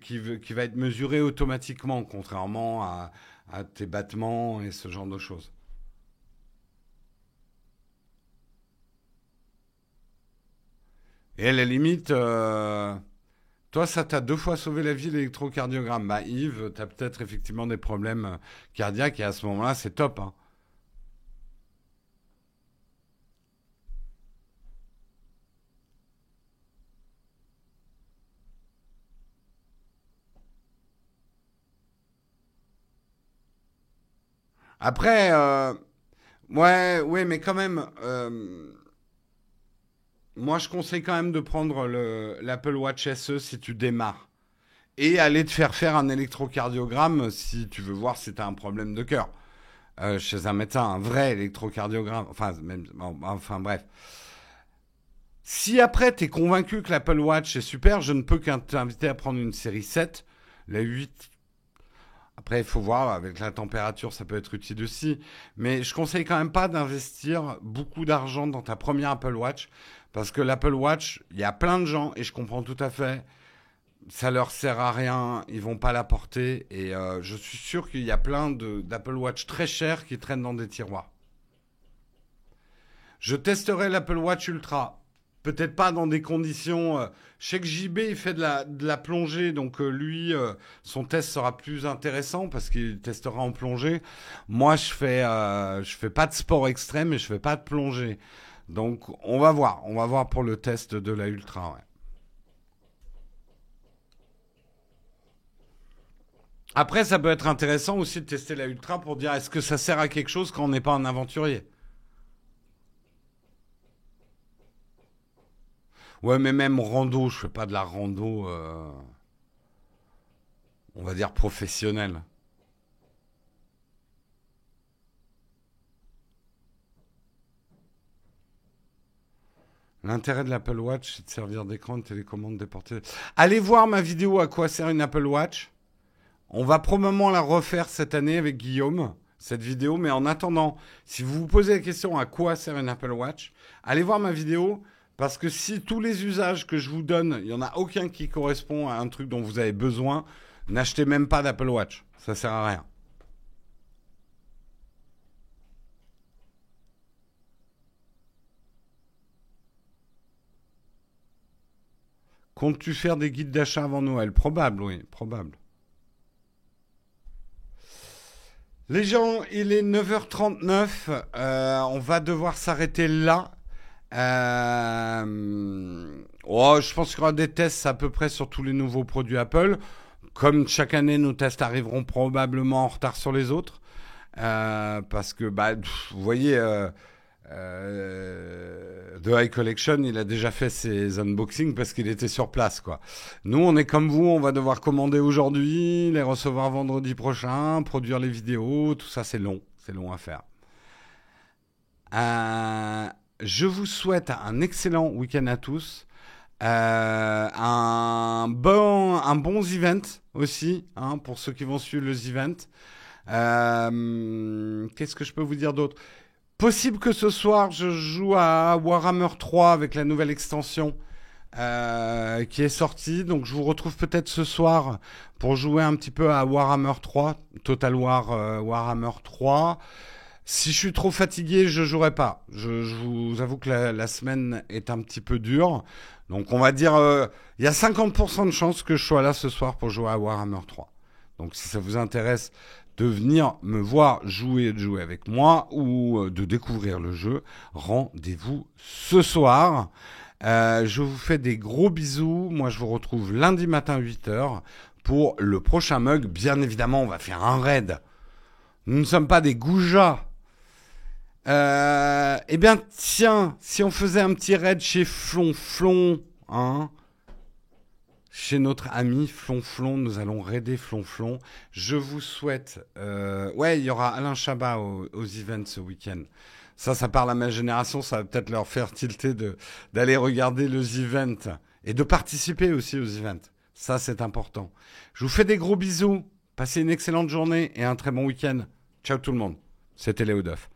Speaker 1: qui va être mesuré automatiquement, contrairement à tes battements et ce genre de choses. Et à la limite, toi, ça t'a 2 fois sauvé la vie, l'électrocardiogramme. Bah, Yves, t'as peut-être effectivement des problèmes cardiaques et à ce moment-là, c'est top, hein. Après, ouais, ouais, mais quand même, moi, je conseille quand même de prendre l'Apple Watch SE si tu démarres. Et aller te faire faire un électrocardiogramme si tu veux voir si tu as un problème de cœur. Chez un médecin, un vrai électrocardiogramme. Enfin, même, bon, enfin bref. Si après tu es convaincu que l'Apple Watch est super, je ne peux qu'un t'inviter à prendre une série 7. La 8, après il faut voir, avec la température ça peut être utile aussi. Mais je conseille quand même pas d'investir beaucoup d'argent dans ta première Apple Watch. Parce que l'Apple Watch, il y a plein de gens, et je comprends tout à fait, ça leur sert à rien, ils vont pas la porter. Et je suis sûr qu'il y a plein d'Apple Watch très chers qui traînent dans des tiroirs. Je testerai l'Apple Watch Ultra. Peut-être pas dans des conditions. Je sais que JB il fait de la plongée, donc lui, son test sera plus intéressant parce qu'il testera en plongée. Moi, je fais pas de sport extrême et je fais pas de plongée. Donc, on va voir pour le test de la Ultra. Ouais. Après, ça peut être intéressant aussi de tester la Ultra pour dire est-ce que ça sert à quelque chose quand on n'est pas un aventurier. Ouais, mais même rando, je fais pas de la rando, on va dire professionnelle. L'intérêt de l'Apple Watch, c'est de servir d'écran de télécommande déportée. Allez voir ma vidéo à quoi sert une Apple Watch. On va probablement la refaire cette année avec Guillaume, cette vidéo. Mais en attendant, si vous vous posez la question à quoi sert une Apple Watch, allez voir ma vidéo. Parce que si tous les usages que je vous donne, il n'y en a aucun qui correspond à un truc dont vous avez besoin, n'achetez même pas d'Apple Watch. Ça sert à rien. Comptes-tu faire des guides d'achat avant Noël? Probable, oui, probable. Les gens, il est 9h39. On va devoir s'arrêter là. Oh, je pense qu'il y aura des tests à peu près sur tous les nouveaux produits Apple. Comme chaque année, nos tests arriveront probablement en retard sur les autres. Parce que, bah, vous voyez, The High Collection, il a déjà fait ses unboxings parce qu'il était sur place, quoi. Nous, on est comme vous, on va devoir commander aujourd'hui, les recevoir vendredi prochain, produire les vidéos, tout ça, c'est long à faire. Euh, Je vous souhaite un excellent week-end à tous. Un bon event aussi, hein, pour ceux qui vont suivre les events. Qu'est-ce que je peux vous dire d'autre? Possible que ce soir, je joue à Warhammer 3 avec la nouvelle extension qui est sortie. Donc je vous retrouve peut-être ce soir pour jouer un petit peu à Warhammer 3, Total War Warhammer 3. Si je suis trop fatigué, je jouerai pas. Je vous avoue que la semaine est un petit peu dure. Donc on va dire, il y a 50% de chances que je sois là ce soir pour jouer à Warhammer 3. Donc si ça vous intéresse de venir me voir jouer, de jouer avec moi ou de découvrir le jeu, rendez-vous ce soir. Je vous fais des gros bisous. Moi, je vous retrouve lundi matin 8h pour le prochain mug. Bien évidemment, on va faire un raid. Nous ne sommes pas des goujats. Eh bien, tiens, si on faisait un petit raid chez Flonflon, hein, chez notre ami Flonflon, nous allons raider Flonflon. Je vous souhaite... ouais, il y aura Alain Chabat aux events ce week-end. Ça parle à ma génération, ça va peut-être leur faire tilter d'aller regarder les events et de participer aussi aux events. Ça, c'est important. Je vous fais des gros bisous. Passez une excellente journée et un très bon week-end. Ciao tout le monde. C'était Léo Duff.